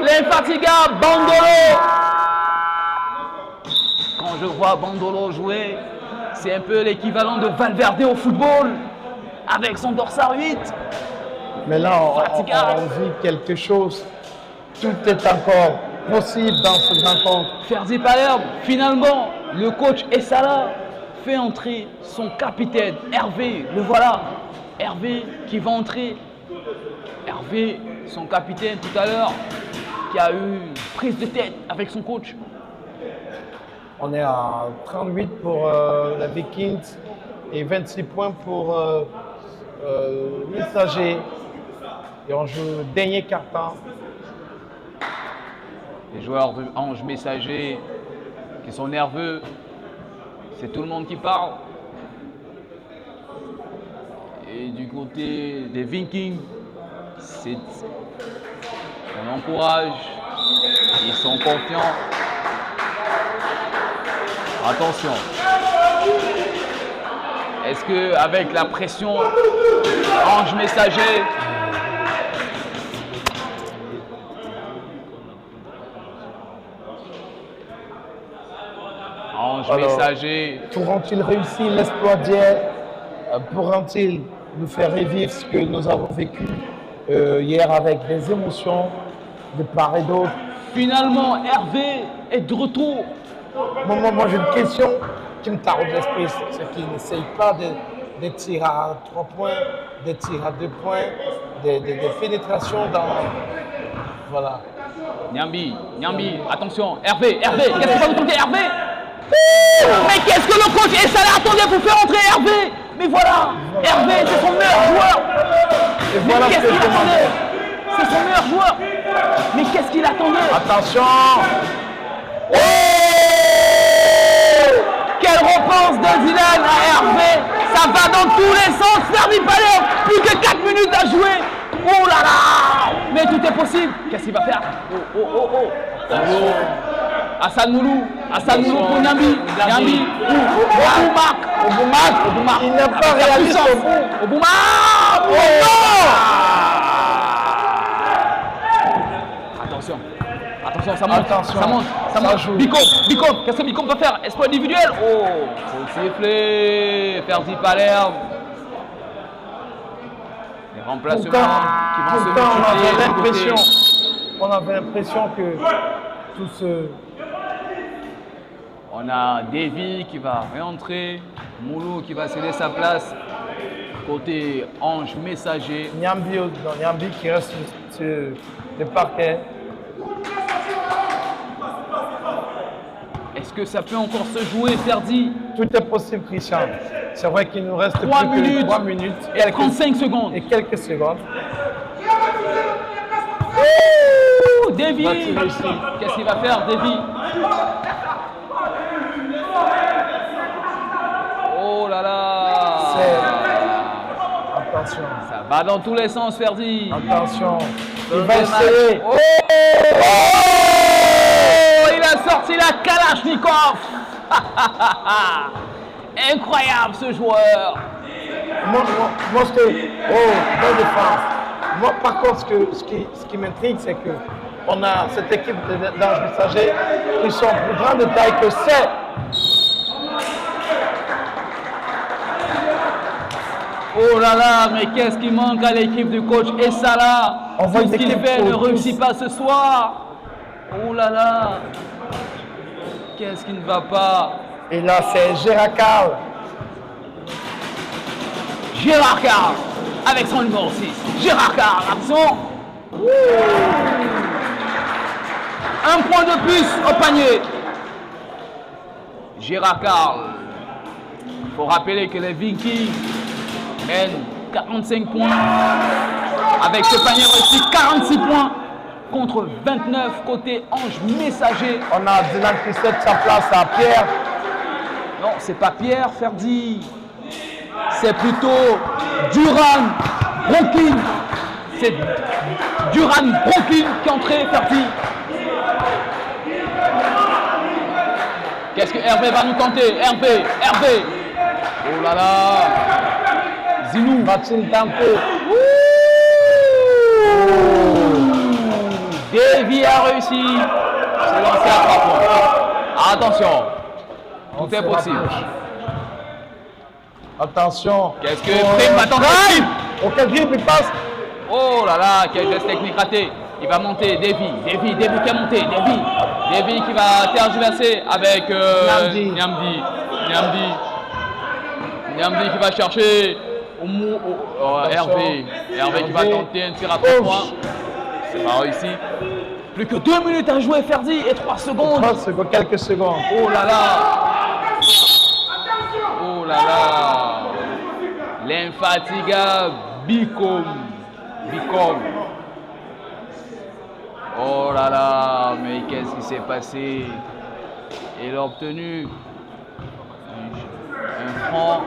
l'infatigable Bandolo. Quand je vois Bandolo jouer, c'est un peu l'équivalent de Valverde au football, avec son dorsal 8. Mais là, on vit quelque chose. Tout est encore possible dans cette rencontre. Ferdi Palerme, finalement, le coach Essala fait entrer son capitaine, Hervé. Le voilà. Hervé qui va entrer. Hervé, son capitaine tout à l'heure, qui a eu une prise de tête avec son coach. On est à 38 pour la Vikings et 26 points pour Messager. Et on joue le dernier quart-temps. Les joueurs de Ange Messager qui sont nerveux. C'est tout le monde qui parle. Et du côté des Vikings, on encourage. Ils sont confiants. Attention. Est-ce que avec la pression, Ange Messager Messager pourront-ils réussir l'exploit d'hier? Pourront-ils nous faire revivre ce que nous avons vécu hier avec des émotions de part et d'autre? Finalement, Hervé est de retour. Moi j'ai une question qui me taraude l'esprit, c'est qu'ils n'essayent pas de tirs à 3 points, des tirs à 2 points, des pénétrations dans... Voilà. Niambi, attention, Hervé, qu'est-ce que va nous tenter, Hervé? Mais qu'est-ce que le coach Essala attendait pour faire entrer Hervé? Mais voilà, Hervé, c'est son meilleur joueur. Et voilà qu'est-ce qu'il attendait? C'est son meilleur joueur. Mais qu'est-ce qu'il attendait? Attention! Oh, quelle repense de Zidane à Hervé. Ça va dans tous les sens. Ferdi Palerme, plus que 4 minutes à jouer. Oh là là! Mais tout est possible. Qu'est-ce qu'il va faire? Oh. Hassan Moulou pour Niambi. Oboumak. Il n'a pas réalisé au bout. Oboumak. Oh non! Attention, ça monte. Ça joue. Bicom, qu'est-ce que Bicom va faire? Espoir individuel. Oh, faut siffler. Ferdi Palerme. Les remplacements qui vont se multiplier. On avait l'impression que tout ce... On a Davy qui va réentrer, Moulou qui va céder sa place, côté Ange Messager. Niambi qui reste sur le parquet. Est-ce que ça peut encore se jouer, Ferdi? Tout est possible, Christian. C'est vrai qu'il nous reste 3 minutes, que 3 minutes et 35 secondes. Et quelques secondes. Davy, qu'est-ce qu'il va faire, Davy? Oh là là! Attention. Ça Va dans tous les sens, Ferdi. Attention. Il va Deuxième essayer. match. Il a sorti la Kalachnikov. Incroyable ce joueur. Moi, bonne défense. Moi, par contre, ce qui m'intrigue, c'est que on a cette équipe d'Ange Messager qui sont plus grands de taille que c'est. Oh là là, mais qu'est-ce qui manque à l'équipe du coach Essala? On voit Tout ce une qu'il équipe fait ne focus. réussit pas ce soir. Oh là là, qu'est-ce qui ne va pas? Et là, c'est Gérard Carl. Gérard Carl avec son numéro 6. Gérard Carl, attention. Un point de plus au panier. Gérard Carl. Il faut rappeler que les Vikings mènent 45 points. Avec ce panier réussi, 46 points contre 29 côté Ange Messager. On a Dylan qui cède sa place à Pierre. Non, c'est pas Pierre Ferdi. C'est plutôt Duran Brooklyn. C'est Duran Brooklyn qui est entré, Ferdi. Qu'est-ce que Hervé va nous tenter? Hervé. Oh là là. Zinou. Va-t-il tenter? Davy a réussi. C'est lancé à 3 points. Attention. Tout est possible. Attention. Qu'est-ce que Prim va tenter? Auquel grip il passe. Oh là là, quel geste technique raté. Il va monter, Davy qui a monté, Davy qui va tergiverser avec Niamdi qui va chercher Hervé qui va tenter un tir à 3 points. C'est pas réussi. Plus que 2 minutes à jouer, Ferdi, et 3 secondes. 3 secondes, quelques secondes. Oh là là. L'infatigable Bicom. Oh là là, mais qu'est-ce qui s'est passé? Il a obtenu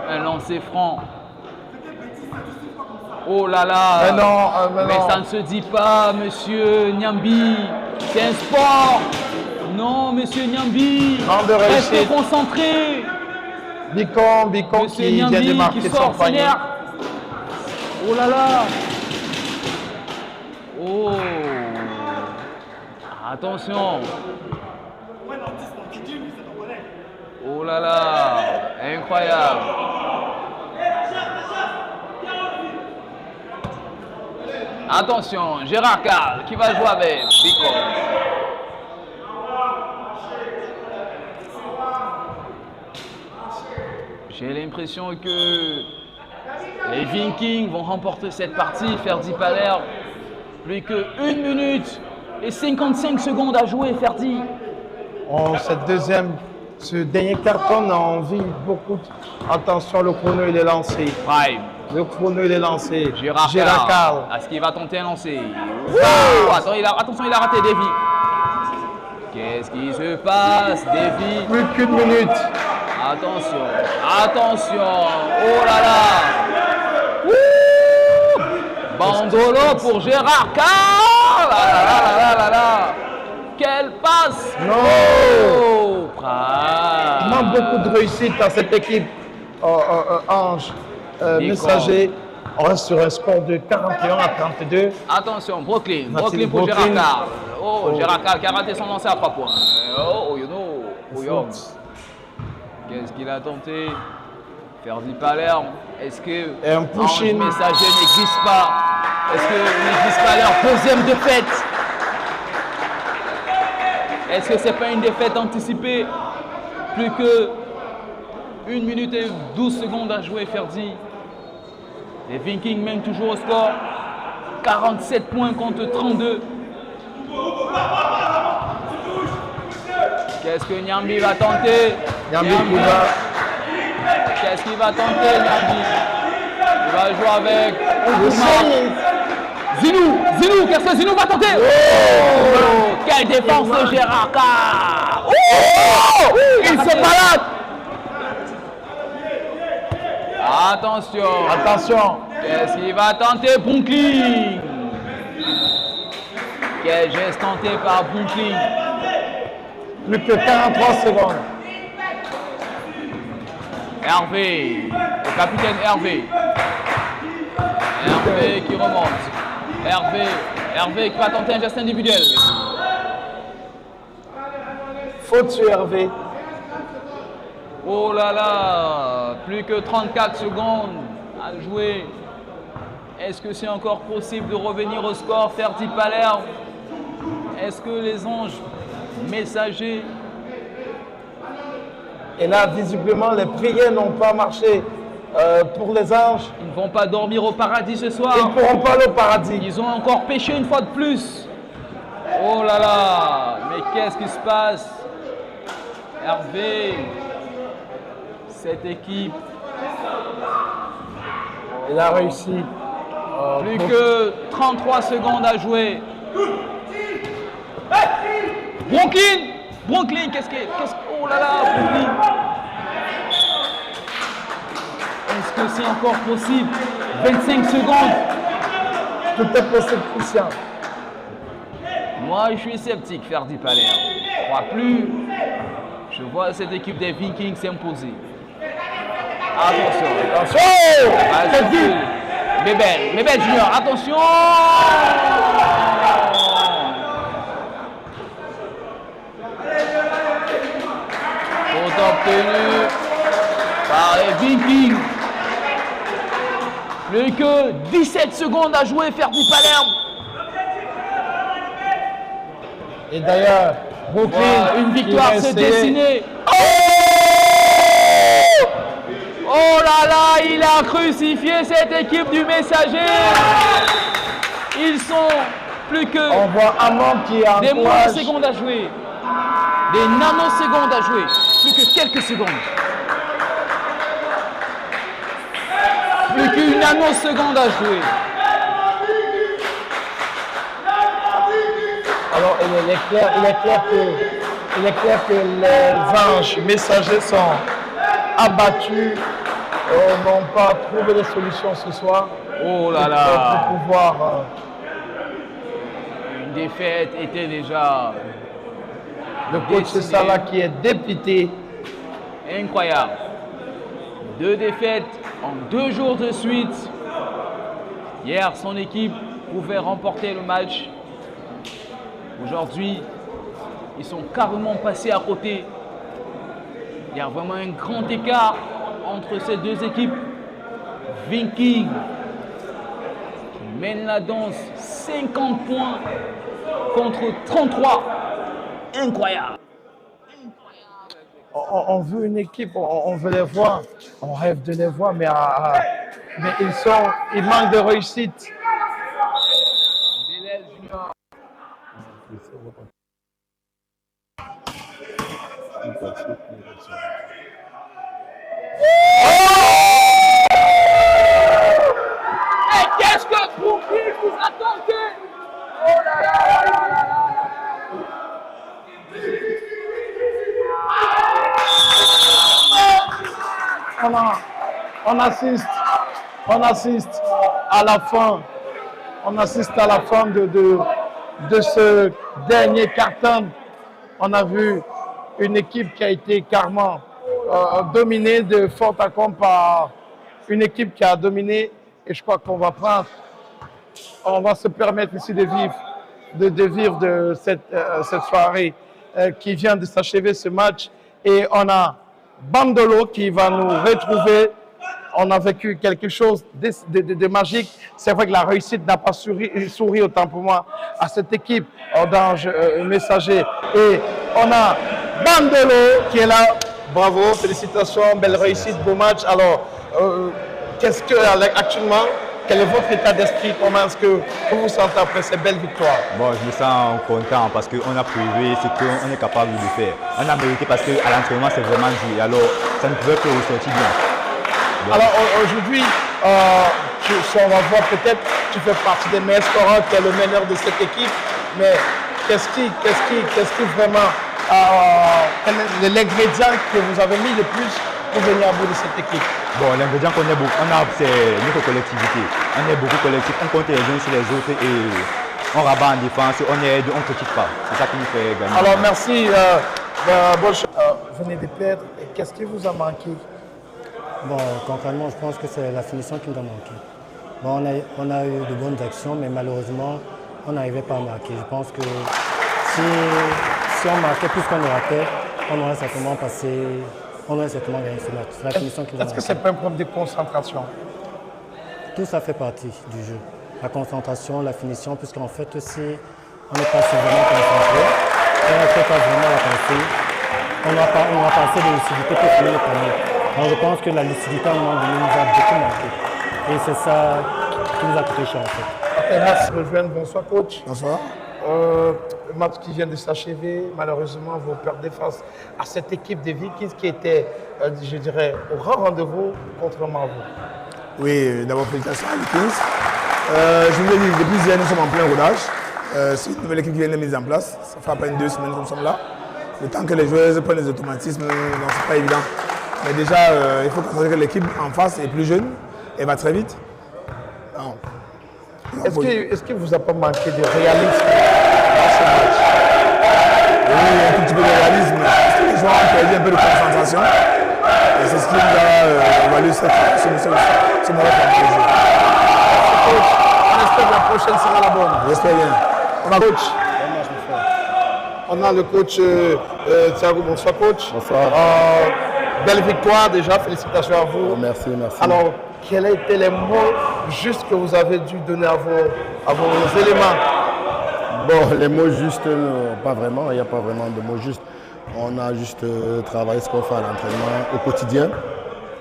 un lancer franc. Oh là là. Mais ça ne se dit pas, monsieur Niambi. C'est un sport. Non, monsieur Niambi. Manque de réussite. Restez concentré. Bicom Monsieur qui vient de Niambi marquer qui son sort, panier. s'énerve. Oh là là. Oh. Attention. Oh là là. Incroyable. Attention, Gérard Carl qui va jouer avec Bicom. J'ai l'impression que les Vikings vont remporter cette partie, Ferdi Palerme. Plus que 1 minute et 55 secondes à jouer, Ferdi. Ce dernier carton a envie beaucoup. Attention, le chrono il est lancé. Prime. Le chrono il est lancé. Gérard Carl. Est-ce qu'il va tenter un lancer? Oh, attention, il a raté Davy. Qu'est-ce qui se passe, Davy? Plus qu'une minute. Attention. Oh là là. Bandolo pour Gérard Carl. Là. Quelle passe! Non! Prime. Il manque beaucoup de réussite à cette équipe Ange Messager. On reste sur un score de 41 à 32. Attention, Brooklyn pour Gérard Carl. Oh, Gérard Carl qui a raté son lancer à 3 points. Qu'est-ce qu'il a tenté? Ferdi Palerme. Est-ce que Ange Messager n'existe pas? Est-ce que n'existe pas leur deuxième défaite? Est-ce que c'est pas une défaite anticipée? Plus que 1 minute et 12 secondes à jouer, Ferdi. Les Vikings mènent toujours au score. 47 points contre 32. Qu'est-ce que Niambi va tenter? Qu'est-ce qu'il va tenter, Niambi? Il va jouer avec Zinou, qu'est-ce que Zinou va tenter? Oh, quelle défense de Gérard Carl! Il se balade! Attention! Qu'est-ce qu'il va tenter, Brooklyn? Quel geste tenté par Brooklyn? Plus que 43 secondes. Hervé, le capitaine Hervé. Hervé qui remonte. Hervé qui va tenter un geste individuel. Faute sur Hervé. Oh là là, plus que 34 secondes à jouer. Est-ce que c'est encore possible de revenir au score, Ferdi Palerme? Est-ce que les anges messagers... Et là, visiblement, les prières n'ont pas marché pour les anges. Ils ne vont pas dormir au paradis ce soir. Ils ne pourront pas aller au paradis. Ils ont encore péché une fois de plus. Oh là là, mais qu'est-ce qui se passe? Hervé, cette équipe... Il a réussi. Plus que 33 secondes à jouer. Brooklyn, oh là là, Brooklyn. Est-ce que c'est encore possible? 25 secondes. Tout est possible, Christian. Moi, je suis sceptique, Ferdi Palerme. Je ne crois plus. Je vois cette équipe des Vikings s'imposer. Attention. Attention. Bébel Junior, attention. Faute obtenue par les Vikings. Plus que 17 secondes à jouer, Ferdi Palerme. Et d'ailleurs, Brooklyn, une victoire se dessiner. Oh là là, il a crucifié cette équipe du Messager. Ils sont plus que on voit Amand qui a des nanosecondes à jouer. Des nanosecondes à jouer. Plus que quelques secondes. Plus qu'une nanoseconde à jouer. Alors, il est clair que les anges messagers sont abattus, n'ont pas trouvé de solution ce soir. Oh là là. Pour pouvoir... Une défaite était déjà... Le coach Salah qui est dépité. Incroyable. 2 défaites en 2 jours de suite. Hier, son équipe pouvait remporter le match. Aujourd'hui, ils sont carrément passés à côté. Il y a vraiment un grand écart entre ces 2 équipes. Vikings mène la danse, 50 points contre 33. Incroyable. On veut une équipe, on veut les voir, on rêve de les voir, mais ils manquent de réussite. Et qu'est-ce que Brooklyn vous a tenté? Oh là là là là là. On assiste à la fin. On assiste à la fin de ce dernier carton. On a vu une équipe qui a été carrément dominée de fort à comble par une équipe qui a dominé. Et je crois qu'on va se permettre ici de vivre de cette soirée qui vient de s'achever, ce match. Et on a Bandolo qui va nous retrouver. On a vécu quelque chose de magique. C'est vrai que la réussite n'a pas souri autant pour moi à cette équipe d'anges messagers. Et on a Bandolo qui est là. Bravo, félicitations, belle réussite, beau match. Alors, qu'est-ce que actuellement, quel est votre état d'esprit? Comment est-ce que vous vous sentez après ces belles victoires? Bon, je me sens content parce qu'on a prouvé ce qu'on est capable de faire. On a mérité parce qu'à l'entraînement, c'est vraiment dur. Alors, ça ne pouvait que ressortir bien. Donc, alors, aujourd'hui, on va voir peut-être, tu fais partie des meilleurs scoreurs, tu es le meneur de cette équipe. Mais qu'est-ce qui vraiment, l'ingrédient que vous avez mis le plus pour venir à bout de cette équipe? Bon, l'ingrédient qu'on est beaucoup, c'est notre collectivité. On est beaucoup collectif, on compte les uns sur les autres et on rabat en défense, on aide, on ne critique pas. C'est ça qui nous fait gagner. Alors merci. Vous venez de perdre. Qu'est-ce qui vous a manqué? Bon, concrètement, je pense que c'est la finition qui nous a manqué. Bon, on a eu de bonnes actions, mais malheureusement, on n'arrivait pas à marquer. Je pense que si on marquait plus qu'on le ratait, on aurait certainement gagné ce match. C'est la finition qui nous a manqué. Est-ce que ce n'est pas un problème de concentration? Tout ça fait partie du jeu. La concentration, la finition, puisqu'en fait, si on n'est pas suffisamment concentré, si on ne fait pas vraiment la pensée, on n'a pas assez de lucidité pour finir le panier. Donc je pense que la lucidité à un moment donné nous a beaucoup manqué. Et c'est ça qui nous a coûté cher en fait. Ok, merci de rejoindre. Bonsoir coach. Bonsoir. Le match qui vient de s'achever, malheureusement, vous perdez face à cette équipe des Vikings qui était, je dirais, au grand rendez-vous, contrairement à vous. Oui, d'abord félicitations à Vikings. Je vous l'ai dit, depuis hier, nous sommes en plein rodage. C'est une nouvelle équipe qui vient de mise en place. Ça fait à peine 2 semaines que nous sommes là. Le temps que les joueurs prennent les automatismes, non, c'est pas évident. Mais déjà, il faut considérer que l'équipe en face est plus jeune et va très vite. Est-ce qu'il ne vous a pas manqué de réalisme dans ce match? Oui, un tout petit peu de réalisme. Parce que les joueurs ont perdu un peu de concentration. Et c'est ce qui nous a valu ce moment de jeu. On espère que la prochaine sera la bonne. J'espère bien. On a coach. On a le coach Thiago. Bonsoir coach. Bonsoir. Belle victoire déjà, félicitations à vous. Oh, merci, merci. Alors, quels étaient les mots justes que vous avez dû donner à vos éléments? Bon, les mots justes, pas vraiment, il n'y a pas vraiment de mots justes. On a juste travaillé ce qu'on fait à l'entraînement au quotidien.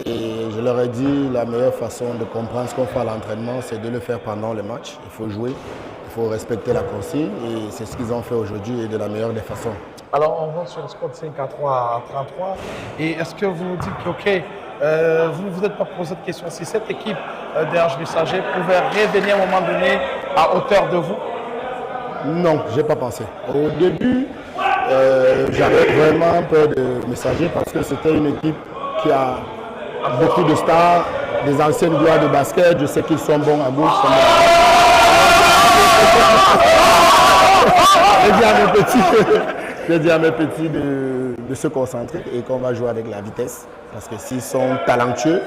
Et je leur ai dit, la meilleure façon de comprendre ce qu'on fait à l'entraînement, c'est de le faire pendant le match. Il faut jouer, il faut respecter la consigne. Et c'est ce qu'ils ont fait aujourd'hui et de la meilleure des façons. Alors, on rentre sur le score de 5 à 3 à 33. Et est-ce que vous dites que, OK, vous ne vous êtes pas posé de question si cette équipe d'RH Messager pouvait revenir à un moment donné à hauteur de vous? Non, je n'ai pas pensé. Au début, j'avais vraiment peur de Messager parce que c'était une équipe qui a beaucoup de stars, des anciennes gloires de basket. Je sais qu'ils sont bons à gauche. J'ai dit à mes petits de se concentrer et qu'on va jouer avec la vitesse. Parce que s'ils sont talentueux,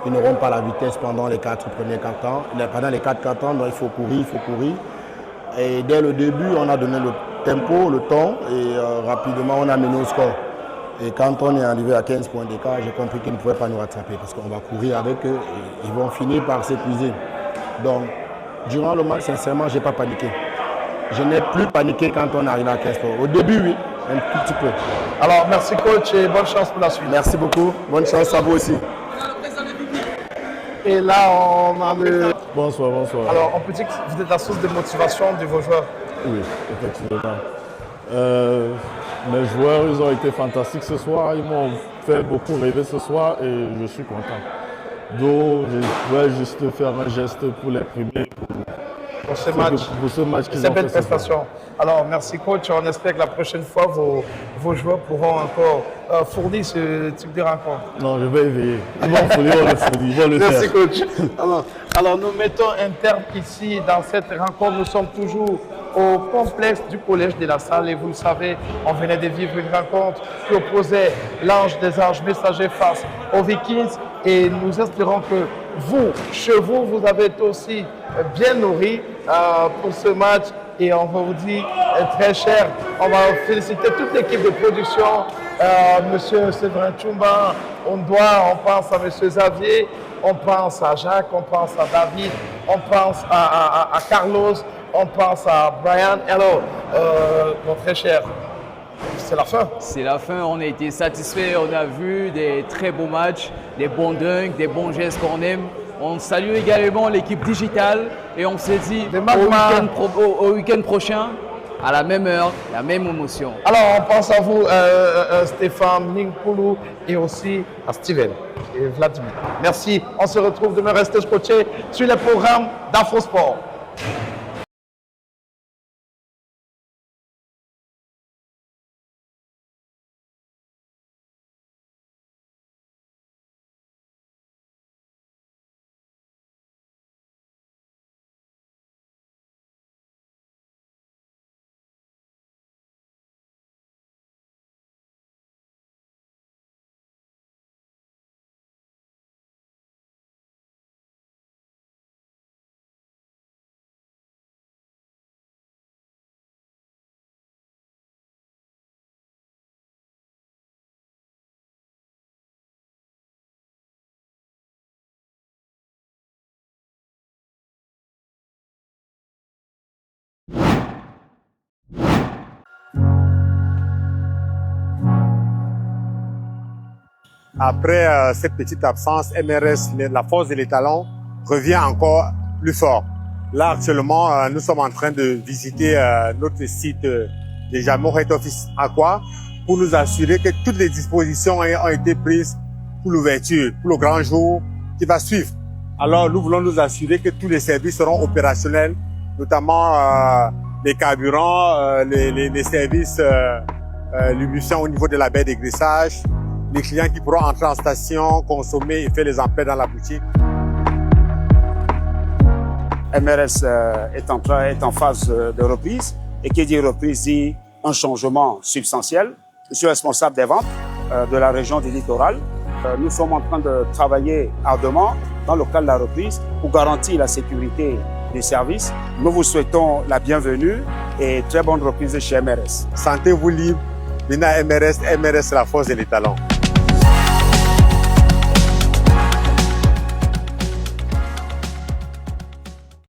ils n'auront pas la vitesse pendant les 4 premiers quarts temps. Pendant les 4 quarts temps, donc il faut courir. Et dès le début, on a donné le tempo, le ton et rapidement on a mené au score. Et quand on est arrivé à 15 points d'écart, j'ai compris qu'ils ne pouvaient pas nous rattraper parce qu'on va courir avec eux et ils vont finir par s'épuiser. Donc, durant le match, sincèrement, je n'ai pas paniqué. Je n'ai plus paniqué quand on arrive à 15 points. Au début, oui, un tout petit peu. Alors, merci coach et bonne chance pour la suite. Merci beaucoup. Bonne chance à vous aussi. Et là, on a le... Bonsoir, bonsoir. Alors, on peut dire que vous êtes la source de motivation de vos joueurs? Oui, effectivement. Mes joueurs, ils ont été fantastiques ce soir. Ils m'ont fait beaucoup rêver ce soir et je suis content. Donc, je vais juste faire un geste pour les primer. Pour ce match qu'ils ont fait belle prestation. Alors, merci coach. On espère que la prochaine fois, vos joueurs pourront encore fournir ce type de rencontre. Non, je vais éveiller. Ils vont le fournir, ils vont le faire. Merci coach. Alors, nous mettons un terme ici dans cette rencontre. Nous sommes toujours au complexe du Collège de la Salle et vous le savez, on venait de vivre une rencontre qui opposait l'Ange des Anges Messagers face aux Vikings et nous espérons que vous, chez vous, vous avez été aussi bien nourris pour ce match et on va vous dire très cher, on va féliciter toute l'équipe de production, Monsieur Séverin Tchoumba, on pense à Monsieur Xavier, on pense à Jacques, on pense à David, on pense à Carlos, on pense à Brian. Alors, mon très cher, c'est la fin. C'est la fin, on a été satisfaits, on a vu des très beaux matchs, des bons dunks, des bons gestes qu'on aime. On salue également l'équipe digitale et on se dit au week-end prochain, à la même heure, la même émotion. Alors, on pense à vous, Stéphane, Ningpoulou et aussi à Steven et Vladimir. Merci. On se retrouve demain. Restez scotchés sur les programmes d'Infosport. Après cette petite absence, MRS, la force de l'étalon, revient encore plus fort. Là, actuellement, nous sommes en train de visiter notre site de Jamor Head Office Aqua pour nous assurer que toutes les dispositions ont été prises pour l'ouverture, pour le grand jour qui va suivre. Alors, nous voulons nous assurer que tous les services seront opérationnels, notamment les carburants, les services lubrifiants au niveau de la baie d'égraissage, les clients qui pourront entrer en station, consommer et faire les emplettes dans la boutique. MRS est en phase de reprise, et qui dit reprise dit un changement substantiel. Je suis responsable des ventes de la région du littoral. Nous sommes en train de travailler ardemment dans le cadre de la reprise pour garantir la sécurité des services. Nous vous souhaitons la bienvenue et très bonne reprise chez MRS. Sentez-vous libre, venez à MRS, MRS la force de l'étalon.